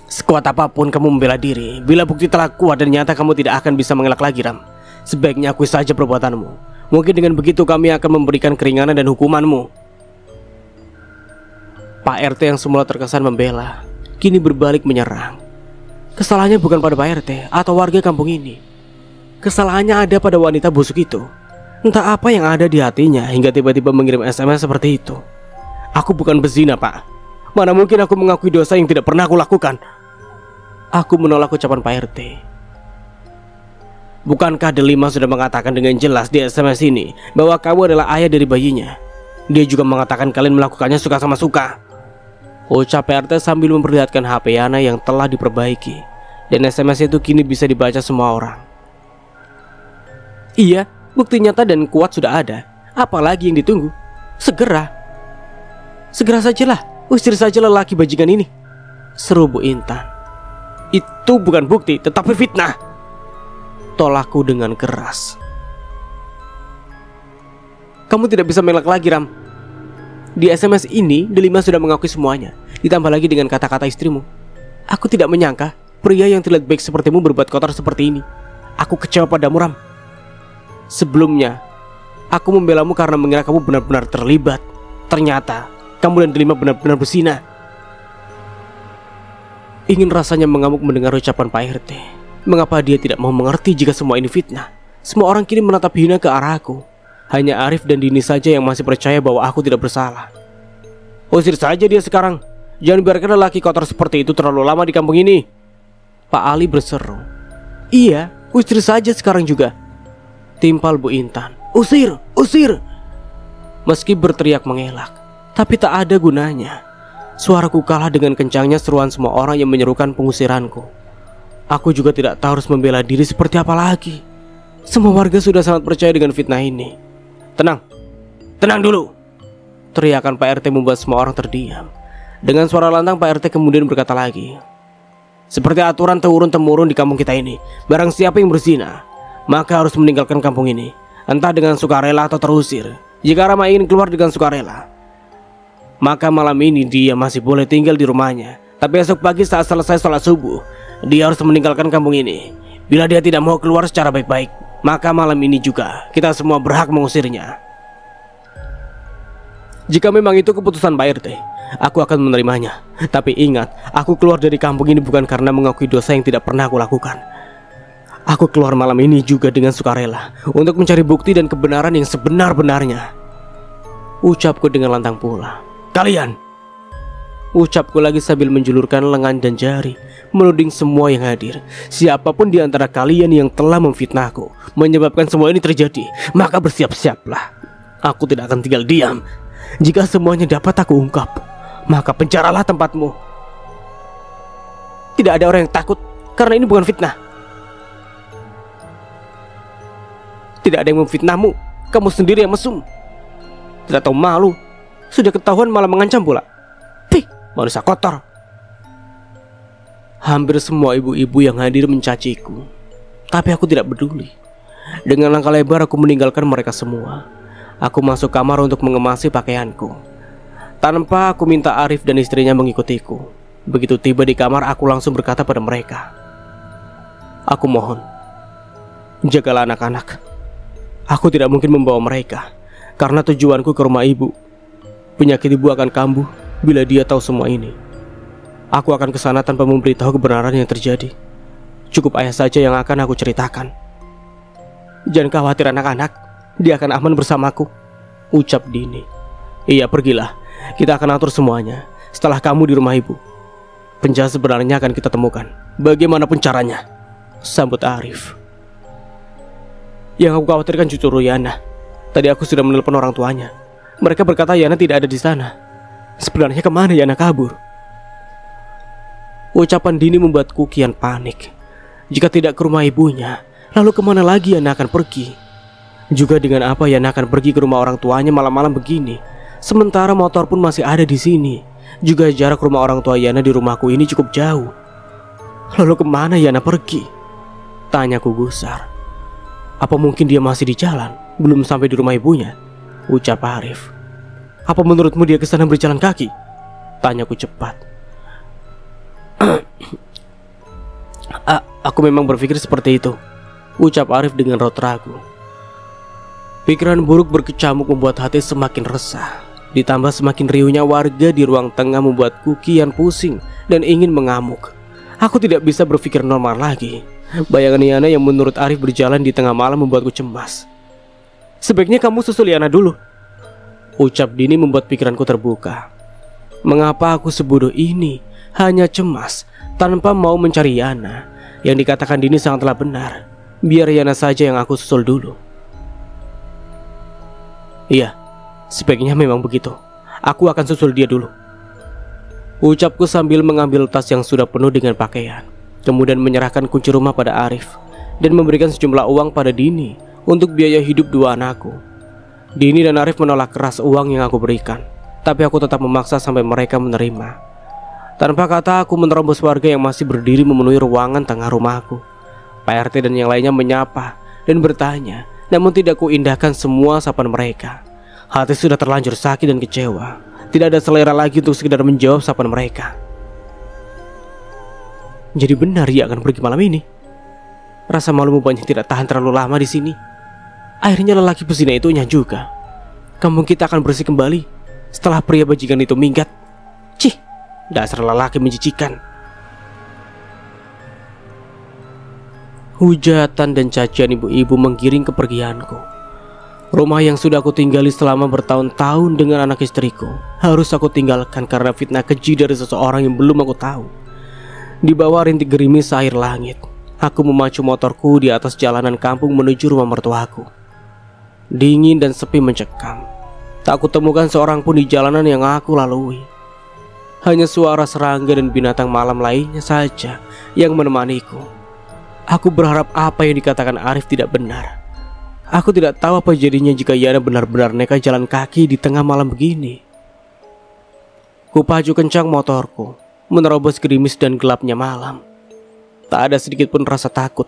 Sekuat apapun kamu membela diri, bila bukti telah kuat dan nyata kamu tidak akan bisa mengelak lagi, Ram. Sebaiknya akui saja perbuatanmu. Mungkin dengan begitu kami akan memberikan keringanan dan hukumanmu. Pak RT yang semula terkesan membela, kini berbalik menyerang. Kesalahannya bukan pada Pak RT atau warga kampung ini. Kesalahannya ada pada wanita busuk itu. Entah apa yang ada di hatinya hingga tiba-tiba mengirim SMS seperti itu. Aku bukan bezina, Pak. Mana mungkin aku mengakui dosa yang tidak pernah aku lakukan. Aku menolak ucapan Pak RT. Bukankah Delima sudah mengatakan dengan jelas di SMS ini bahwa kamu adalah ayah dari bayinya? Dia juga mengatakan kalian melakukannya suka sama suka. Ucap Pak RT sambil memperlihatkan HP Yana yang telah diperbaiki. Dan SMS itu kini bisa dibaca semua orang. Iya, bukti nyata dan kuat sudah ada. Apalagi yang ditunggu? Segera sajalah, usir saja lelaki bajingan ini, seru Bu Intan. Itu bukan bukti, tetapi fitnah, tolakku dengan keras. Kamu tidak bisa mengelak lagi, Ram. Di SMS ini Delima sudah mengakui semuanya. Ditambah lagi dengan kata-kata istrimu. Aku tidak menyangka pria yang terlihat baik sepertimu berbuat kotor seperti ini. Aku kecewa padamu, Ram. Sebelumnya aku membelamu karena mengira kamu benar-benar terlibat. Ternyata kamu dan Delima benar-benar berzina. Ingin rasanya mengamuk mendengar ucapan Pak RT. Mengapa dia tidak mau mengerti jika semua ini fitnah? Semua orang kini menatap hina ke arahku. Hanya Arif dan Dini saja yang masih percaya bahwa aku tidak bersalah. Usir saja dia sekarang. Jangan biarkan lelaki kotor seperti itu terlalu lama di kampung ini, Pak Ali berseru. Iya, usir saja sekarang juga, timpal Bu Intan. Usir, usir. Meski berteriak mengelak, tapi tak ada gunanya. Suaraku kalah dengan kencangnya seruan semua orang yang menyerukan pengusiranku. Aku juga tidak tahu harus membela diri seperti apa lagi. Semua warga sudah sangat percaya dengan fitnah ini. Tenang dulu, teriakan Pak RT membuat semua orang terdiam. Dengan suara lantang Pak RT kemudian berkata lagi. Seperti aturan turun-temurun di kampung kita ini, barang siapa yang berzina, maka harus meninggalkan kampung ini, entah dengan sukarela atau terusir. Jika Rama ingin keluar dengan sukarela, maka malam ini dia masih boleh tinggal di rumahnya. Tapi esok pagi saat selesai sholat subuh, dia harus meninggalkan kampung ini. Bila dia tidak mau keluar secara baik-baik, maka malam ini juga kita semua berhak mengusirnya. Jika memang itu keputusan Pak RT, aku akan menerimanya. Tapi ingat, aku keluar dari kampung ini bukan karena mengakui dosa yang tidak pernah aku lakukan. Aku keluar malam ini juga dengan sukarela untuk mencari bukti dan kebenaran yang sebenar-benarnya. Ucapku dengan lantang pula. Kalian, ucapku lagi sambil menjulurkan lengan dan jari, menuding semua yang hadir. Siapapun di antara kalian yang telah memfitnahku, menyebabkan semua ini terjadi, maka bersiap-siaplah. Aku tidak akan tinggal diam. Jika semuanya dapat aku ungkap, maka penjaralah tempatmu. Tidak ada orang yang takut, karena ini bukan fitnah. Tidak ada yang memfitnahmu, kamu sendiri yang mesum. Tidak tahu malu, sudah ketahuan malah mengancam pula. Pih, manusia kotor. Hampir semua ibu-ibu yang hadir mencaciku, tapi aku tidak peduli. Dengan langkah lebar aku meninggalkan mereka semua. Aku masuk kamar untuk mengemasi pakaianku. Tanpa aku minta Arif dan istrinya mengikutiku. Begitu tiba di kamar, aku langsung berkata pada mereka, aku mohon, jagalah anak-anak. Aku tidak mungkin membawa mereka, karena tujuanku ke rumah ibu. Penyakit ibu akan kambuh bila dia tahu semua ini. Aku akan ke sana tanpa memberitahu kebenaran yang terjadi. Cukup ayah saja yang akan aku ceritakan. Jangan khawatir anak-anak, dia akan aman bersamaku, ucap Dini. Iya, pergilah, kita akan atur semuanya setelah kamu di rumah ibu. Penjahat sebenarnya akan kita temukan, bagaimanapun caranya, sambut Arif. Yang aku khawatirkan justru Yana. Tadi aku sudah menelpon orang tuanya. Mereka berkata Yana tidak ada di sana. Sebenarnya kemana Yana kabur? Ucapan Dini membuatku kian panik. Jika tidak ke rumah ibunya, lalu kemana lagi Yana akan pergi? Juga dengan apa Yana akan pergi ke rumah orang tuanya malam-malam begini? Sementara motor pun masih ada di sini. Juga jarak rumah orang tua Yana di rumahku ini cukup jauh. Lalu kemana Yana pergi? Tanyaku gusar. Apa mungkin dia masih di jalan, belum sampai di rumah ibunya? Ucap Arif. Apa menurutmu dia ke sana berjalan kaki? Tanyaku cepat. Aku memang berpikir seperti itu, ucap Arif dengan raut ragu. Pikiran buruk berkecamuk membuat hati semakin resah. Ditambah semakin riuhnya warga di ruang tengah membuatku kian pusing dan ingin mengamuk. Aku tidak bisa berpikir normal lagi. Bayangan Yana yang menurut Arif berjalan di tengah malam membuatku cemas. Sebaiknya kamu susul Yana dulu, ucap Dini membuat pikiranku terbuka. Mengapa aku sebodoh ini, hanya cemas tanpa mau mencari Yana? Yang dikatakan Dini sangatlah benar. Biar Yana saja yang aku susul dulu. Iya, sebaiknya memang begitu. Aku akan susul dia dulu, ucapku sambil mengambil tas yang sudah penuh dengan pakaian. Kemudian menyerahkan kunci rumah pada Arif dan memberikan sejumlah uang pada Dini untuk biaya hidup dua anakku. Dini dan Arif menolak keras uang yang aku berikan, tapi aku tetap memaksa sampai mereka menerima. Tanpa kata aku menerobos warga yang masih berdiri memenuhi ruangan tengah rumahku. Pak RT dan yang lainnya menyapa dan bertanya, namun tidak kuindahkan semua sapaan mereka. Hati sudah terlanjur sakit dan kecewa. Tidak ada selera lagi untuk sekedar menjawab sapaan mereka. Jadi benar ia akan pergi malam ini. Rasa malu membuatnya tidak tahan terlalu lama di sini. Akhirnya lelaki pesina itunya juga. Kampung kita akan bersih kembali setelah pria bajingan itu minggat. Cih, dasar lelaki menjijikan. Hujatan dan cacian ibu-ibu menggiring kepergianku. Rumah yang sudah aku tinggali selama bertahun-tahun dengan anak istriku harus aku tinggalkan karena fitnah keji dari seseorang yang belum aku tahu. Di bawah rintik gerimis air langit, aku memacu motorku di atas jalanan kampung menuju rumah mertuaku. Dingin dan sepi mencekam. Tak kutemukan seorang pun di jalanan yang aku lalui. Hanya suara serangga dan binatang malam lainnya saja yang menemaniku. Aku berharap apa yang dikatakan Arif tidak benar. Aku tidak tahu apa jadinya jika Yana benar-benar nekat jalan kaki di tengah malam begini. Kupacu kencang motorku, menerobos gerimis dan gelapnya malam. Tak ada sedikit pun rasa takut.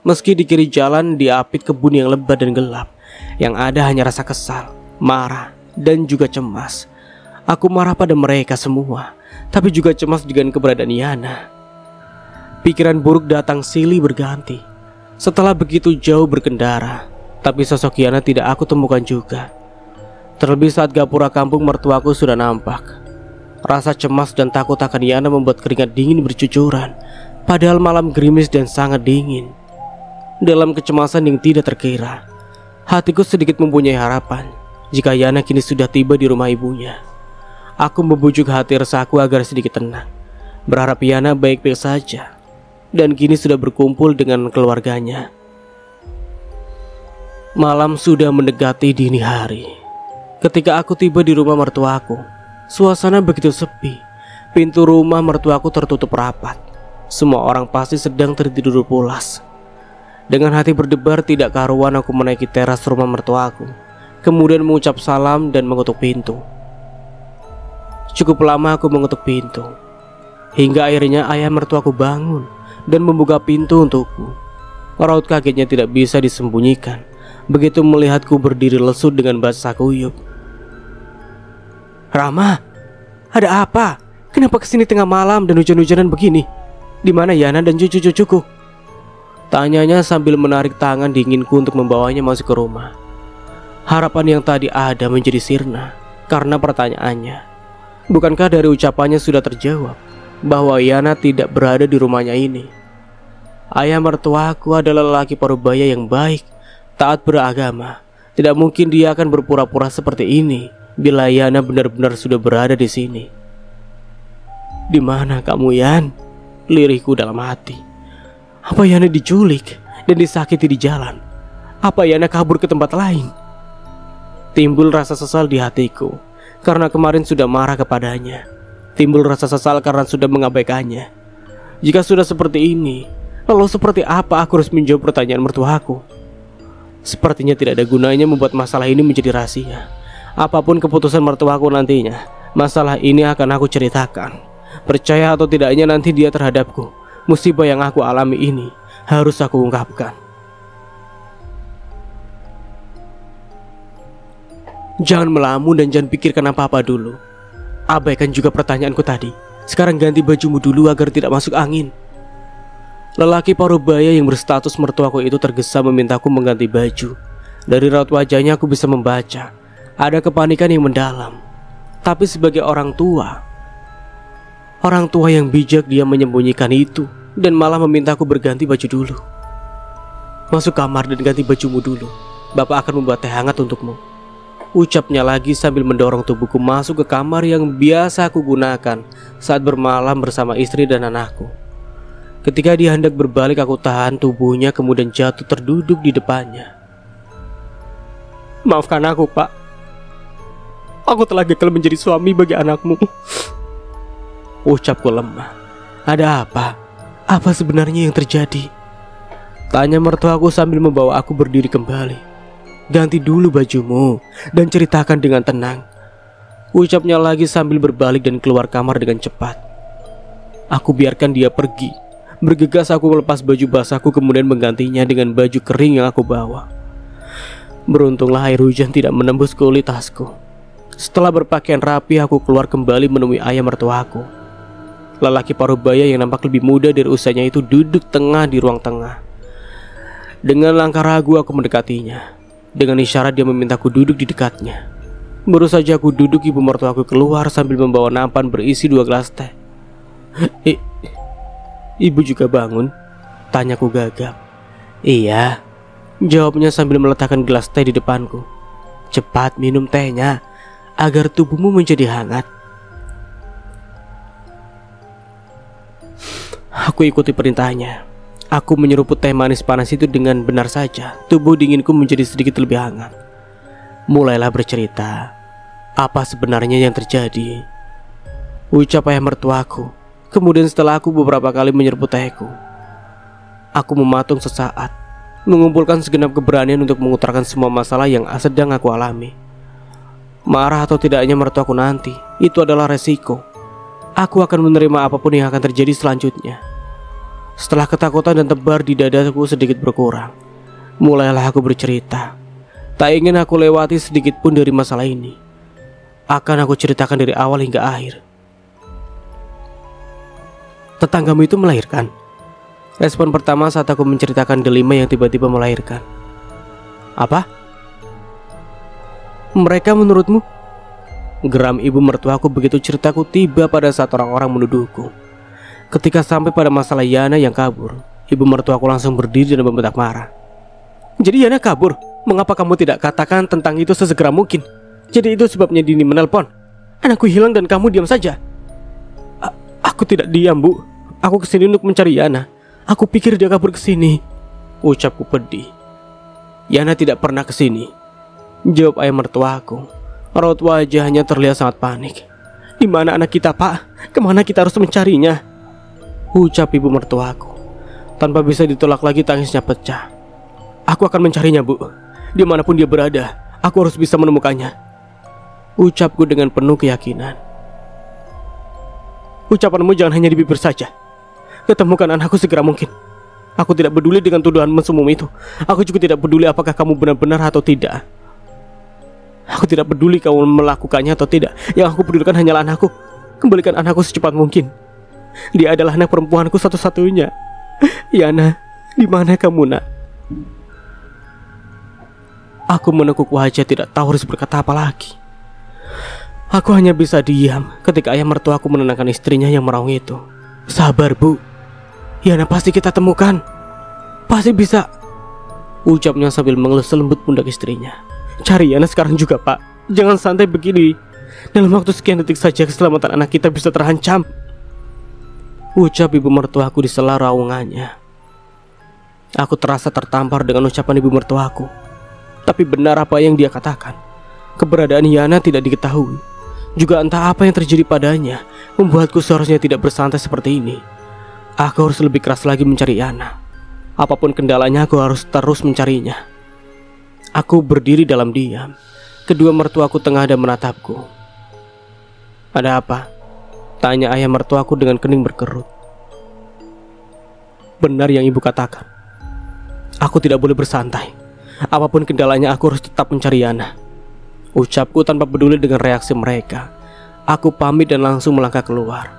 Meski di kiri jalan diapit kebun yang lebat dan gelap, yang ada hanya rasa kesal, marah, dan juga cemas. Aku marah pada mereka semua, tapi juga cemas dengan keberadaan Yana. Pikiran buruk datang silih berganti. Setelah begitu jauh berkendara, tapi sosok Yana tidak aku temukan juga. Terlebih saat gapura kampung mertuaku sudah nampak. Rasa cemas dan takut akan Yana membuat keringat dingin bercucuran. Padahal malam gerimis dan sangat dingin. Dalam kecemasan yang tidak terkira, hatiku sedikit mempunyai harapan jika Yana kini sudah tiba di rumah ibunya. Aku membujuk hati resahku agar sedikit tenang, berharap Yana baik-baik saja dan kini sudah berkumpul dengan keluarganya. Malam sudah mendekati dini hari. Ketika aku tiba di rumah mertuaku, Suasana begitu sepi. Pintu rumah mertuaku tertutup rapat. Semua orang pasti sedang tertidur pulas. Dengan hati berdebar tidak karuan aku menaiki teras rumah mertuaku, kemudian mengucap salam dan mengetuk pintu. Cukup lama aku mengetuk pintu, hingga akhirnya ayah mertuaku bangun dan membuka pintu untukku. Raut kagetnya tidak bisa disembunyikan begitu melihatku berdiri lesu dengan basah kuyup. "Rama, ada apa? Kenapa kesini tengah malam dan hujan-hujanan begini? Di mana Yana dan cucu-cucuku?" Tanyanya sambil menarik tangan dinginku untuk membawanya masuk ke rumah. Harapan yang tadi ada menjadi sirna karena pertanyaannya. Bukankah dari ucapannya sudah terjawab bahwa Yana tidak berada di rumahnya ini? Ayah mertuaku adalah lelaki parubaya yang baik, taat beragama. Tidak mungkin dia akan berpura-pura seperti ini bila Yana benar-benar sudah berada di sini. "Di mana kamu, Yan?" lirihku dalam hati. Apa Yana diculik dan disakiti di jalan? Apa Yana kabur ke tempat lain? Timbul rasa sesal di hatiku karena kemarin sudah marah kepadanya. Timbul rasa sesal karena sudah mengabaikannya. Jika sudah seperti ini, lalu seperti apa aku harus menjawab pertanyaan mertuaku? Sepertinya tidak ada gunanya membuat masalah ini menjadi rahasia. Apapun keputusan mertuaku nantinya, masalah ini akan aku ceritakan. Percaya atau tidaknya nanti dia terhadapku, musibah yang aku alami ini harus aku ungkapkan. Jangan melamun dan jangan pikirkan apa-apa dulu. Abaikan juga pertanyaanku tadi. Sekarang ganti bajumu dulu agar tidak masuk angin. Lelaki parubaya yang berstatus mertuaku itu tergesa memintaku mengganti baju. Dari raut wajahnya aku bisa membaca ada kepanikan yang mendalam. Tapi sebagai orang tua yang bijak, dia menyembunyikan itu dan malah memintaku berganti baju dulu. "Masuk kamar dan ganti bajumu dulu. Bapak akan membuat teh hangat untukmu," ucapnya lagi sambil mendorong tubuhku masuk ke kamar yang biasa aku gunakan saat bermalam bersama istri dan anakku. Ketika dia hendak berbalik, aku tahan tubuhnya kemudian jatuh terduduk di depannya. "Maafkan aku, Pak. Aku telah gagal menjadi suami bagi anakmu," ucapku lemah. "Ada apa? Apa sebenarnya yang terjadi?" tanya mertuaku sambil membawa aku berdiri kembali. "Ganti dulu bajumu dan ceritakan dengan tenang," ucapnya lagi sambil berbalik dan keluar kamar dengan cepat. Aku biarkan dia pergi. Bergegas aku melepas baju basahku kemudian menggantinya dengan baju kering yang aku bawa. Beruntunglah air hujan tidak menembus kulit tasku. Setelah berpakaian rapi, aku keluar kembali menemui ayah mertuaku. Lelaki parubaya yang nampak lebih muda dari usianya itu duduk tengah di ruang tengah. Dengan langkah ragu aku mendekatinya. Dengan isyarat dia memintaku duduk di dekatnya. Baru saja aku duduk, ibu mertuaku keluar sambil membawa nampan berisi 2 gelas teh. Ibu juga bangun?" tanyaku gagap. "Iya," jawabnya sambil meletakkan gelas teh di depanku. "Cepat minum tehnya agar tubuhmu menjadi hangat." Aku ikuti perintahnya. Aku menyeruput teh manis panas itu dengan benar saja. Tubuh dinginku menjadi sedikit lebih hangat. Mulailah bercerita. Apa sebenarnya yang terjadi? Ucap ayah mertuaku. Kemudian setelah aku beberapa kali menyeruput tehku, aku mematung sesaat, mengumpulkan segenap keberanian untuk mengutarakan semua masalah yang sedang aku alami. Marah atau tidaknya mertuaku nanti, itu adalah resiko. Aku akan menerima apapun yang akan terjadi selanjutnya. Setelah ketakutan dan tebar di dadaku sedikit berkurang, mulailah aku bercerita. Tak ingin aku lewati sedikit pun dari masalah ini. Akan aku ceritakan dari awal hingga akhir. "Tetanggamu itu melahirkan?" respon pertama saat aku menceritakan Delima yang tiba-tiba melahirkan. "Apa? Mereka menurutmu?" geram ibu mertuaku begitu ceritaku tiba pada saat orang-orang menuduhku. Ketika sampai pada masalah Yana yang kabur, ibu mertuaku langsung berdiri dan membentak marah. "Jadi Yana kabur? Mengapa kamu tidak katakan tentang itu sesegera mungkin? Jadi itu sebabnya Dini menelpon. Anakku hilang dan kamu diam saja." Aku tidak diam, Bu. Aku kesini untuk mencari Yana. Aku pikir dia kabur kesini," ucapku pedih. "Yana tidak pernah kesini," jawab ayah mertuaku. Raut wajahnya terlihat sangat panik. Di mana anak kita, Pak? Kemana kita harus mencarinya? Ucap ibu mertuaku. Tanpa bisa ditolak lagi, tangisnya pecah. Aku akan mencarinya, Bu. Dimanapun dia berada, aku harus bisa menemukannya. Ucapku dengan penuh keyakinan. Ucapanmu jangan hanya di bibir saja. Ketemukan anakku segera mungkin. Aku tidak peduli dengan tuduhan mesumum itu. Aku juga tidak peduli apakah kamu benar-benar atau tidak. Aku tidak peduli kamu melakukannya atau tidak. Yang aku pedulikan hanyalah anakku. Kembalikan anakku secepat mungkin. Dia adalah anak perempuanku satu-satunya. Yana, di mana kamu, Nak? Aku menekuk wajah, tidak tahu harus berkata apa lagi. Aku hanya bisa diam ketika ayah mertuaku menenangkan istrinya yang meraung itu. Sabar, Bu. Yana pasti kita temukan. Pasti bisa. Ucapnya sambil mengelus lembut pundak istrinya. Cari Yana sekarang juga, Pak. Jangan santai begini. Dalam waktu sekian detik saja keselamatan anak kita bisa terancam. Ucap ibu mertuaku di sela raungannya. Aku terasa tertampar dengan ucapan ibu mertuaku. Tapi benar apa yang dia katakan. Keberadaan Yana tidak diketahui. Juga entah apa yang terjadi padanya membuatku seharusnya tidak bersantai seperti ini. Aku harus lebih keras lagi mencari Yana. Apapun kendalanya, aku harus terus mencarinya. Aku berdiri dalam diam. Kedua mertuaku tengah ada menatapku. Ada apa? Tanya ayah mertuaku dengan kening berkerut. Benar yang ibu katakan. Aku tidak boleh bersantai. Apapun kendalanya, aku harus tetap mencari Yana. Ucapku tanpa peduli dengan reaksi mereka. Aku pamit dan langsung melangkah keluar.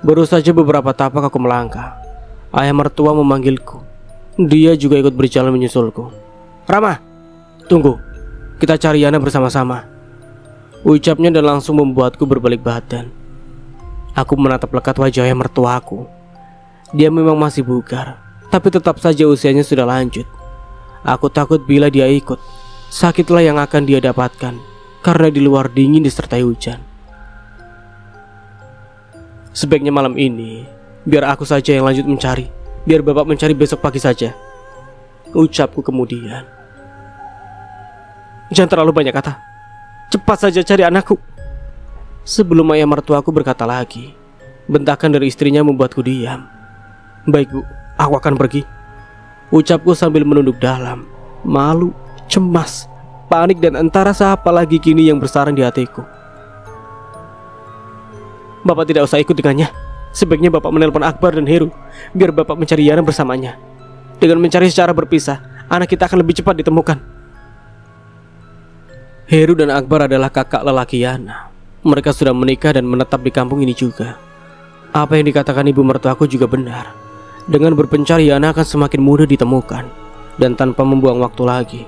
Baru saja beberapa tapak aku melangkah, ayah mertua memanggilku. Dia juga ikut berjalan menyusulku. Rama, tunggu. Kita cari Yana bersama-sama. Ucapnya dan langsung membuatku berbalik badan. Aku menatap lekat wajah ayah mertuaku. Dia memang masih bugar, tapi tetap saja usianya sudah lanjut. Aku takut bila dia ikut, sakitlah yang akan dia dapatkan, karena di luar dingin disertai hujan. Sebaiknya malam ini biar aku saja yang lanjut mencari. Biar bapak mencari besok pagi saja. Ucapku kemudian. Jangan terlalu banyak kata. Cepat saja cari anakku. Sebelum ayah mertuaku berkata lagi, bentakan dari istrinya membuatku diam. Baik, Bu, aku akan pergi. Ucapku sambil menunduk dalam. Malu, cemas, panik dan entah rasa apa lagi kini yang bersarang di hatiku. Bapak tidak usah ikut dengannya. Sebaiknya Bapak menelpon Akbar dan Heru, biar Bapak mencari Yana bersamanya. Dengan mencari secara berpisah, anak kita akan lebih cepat ditemukan. Heru dan Akbar adalah kakak lelaki Yana. Mereka sudah menikah dan menetap di kampung ini juga. Apa yang dikatakan ibu mertuaku juga benar. Dengan berpencari Yana akan semakin mudah ditemukan. Dan tanpa membuang waktu lagi,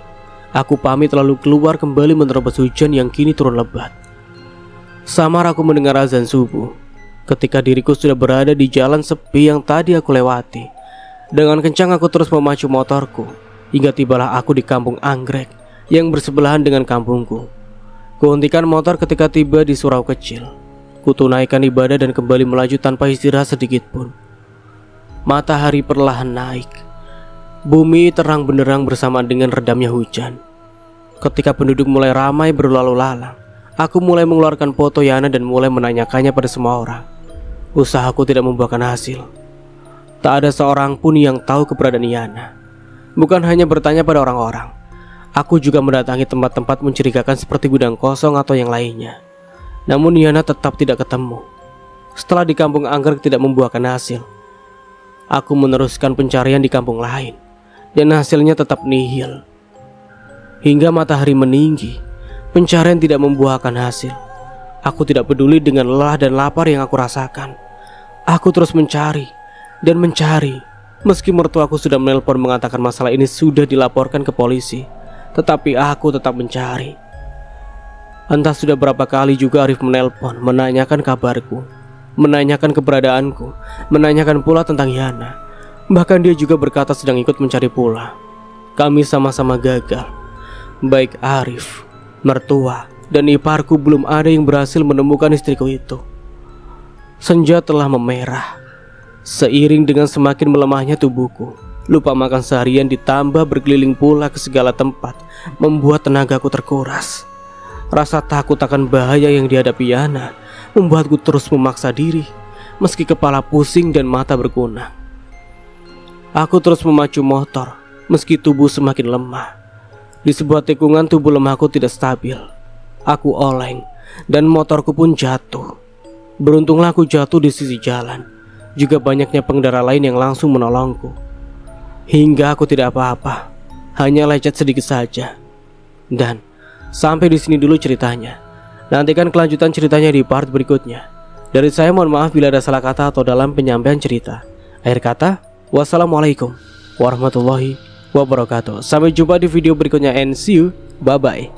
aku pamit lalu keluar kembali menerobos hujan yang kini turun lebat. Samar aku mendengar azan subuh ketika diriku sudah berada di jalan sepi yang tadi aku lewati. Dengan kencang aku terus memacu motorku hingga tibalah aku di kampung anggrek yang bersebelahan dengan kampungku. Kuhentikan motor ketika tiba di surau kecil. Kutunaikan ibadah dan kembali melaju tanpa istirahat sedikit pun. Matahari perlahan naik. Bumi terang benderang bersamaan dengan redamnya hujan. Ketika penduduk mulai ramai berlalu lalang, aku mulai mengeluarkan foto Yana dan mulai menanyakannya pada semua orang. Usahaku tidak membuahkan hasil. Tak ada seorang pun yang tahu keberadaan Yana. Bukan hanya bertanya pada orang-orang, aku juga mendatangi tempat-tempat mencurigakan seperti gudang kosong atau yang lainnya. Namun Yana tetap tidak ketemu. Setelah di kampung anggrek tidak membuahkan hasil, aku meneruskan pencarian di kampung lain, dan hasilnya tetap nihil. Hingga matahari meninggi, pencarian tidak membuahkan hasil. Aku tidak peduli dengan lelah dan lapar yang aku rasakan. Aku terus mencari dan mencari. Meski mertuaku sudah menelpon mengatakan masalah ini sudah dilaporkan ke polisi, tetapi aku tetap mencari. Entah sudah berapa kali juga Arif menelpon menanyakan kabarku, menanyakan keberadaanku, menanyakan pula tentang Yana. Bahkan dia juga berkata sedang ikut mencari pula. Kami sama-sama gagal. Baik Arif, mertua, dan iparku belum ada yang berhasil menemukan istriku itu. Senja telah memerah. Seiring dengan semakin melemahnya tubuhku, lupa makan seharian ditambah berkeliling pula ke segala tempat membuat tenagaku terkuras. Rasa takut akan bahaya yang dihadapi Yana membuatku terus memaksa diri, meski kepala pusing dan mata berkunang. Aku terus memacu motor, meski tubuh semakin lemah. Di sebuah tikungan tubuh lemahku tidak stabil. Aku oleng, dan motorku pun jatuh. Beruntunglah aku jatuh di sisi jalan. Juga banyaknya pengendara lain yang langsung menolongku. Hingga aku tidak apa-apa, hanya lecet sedikit saja. Dan sampai di sini dulu ceritanya. Nantikan kelanjutan ceritanya di part berikutnya. Dari saya mohon maaf bila ada salah kata atau dalam penyampaian cerita. Akhir kata, wassalamualaikum warahmatullahi wabarakatuh. Sampai jumpa di video berikutnya and see you. Bye bye.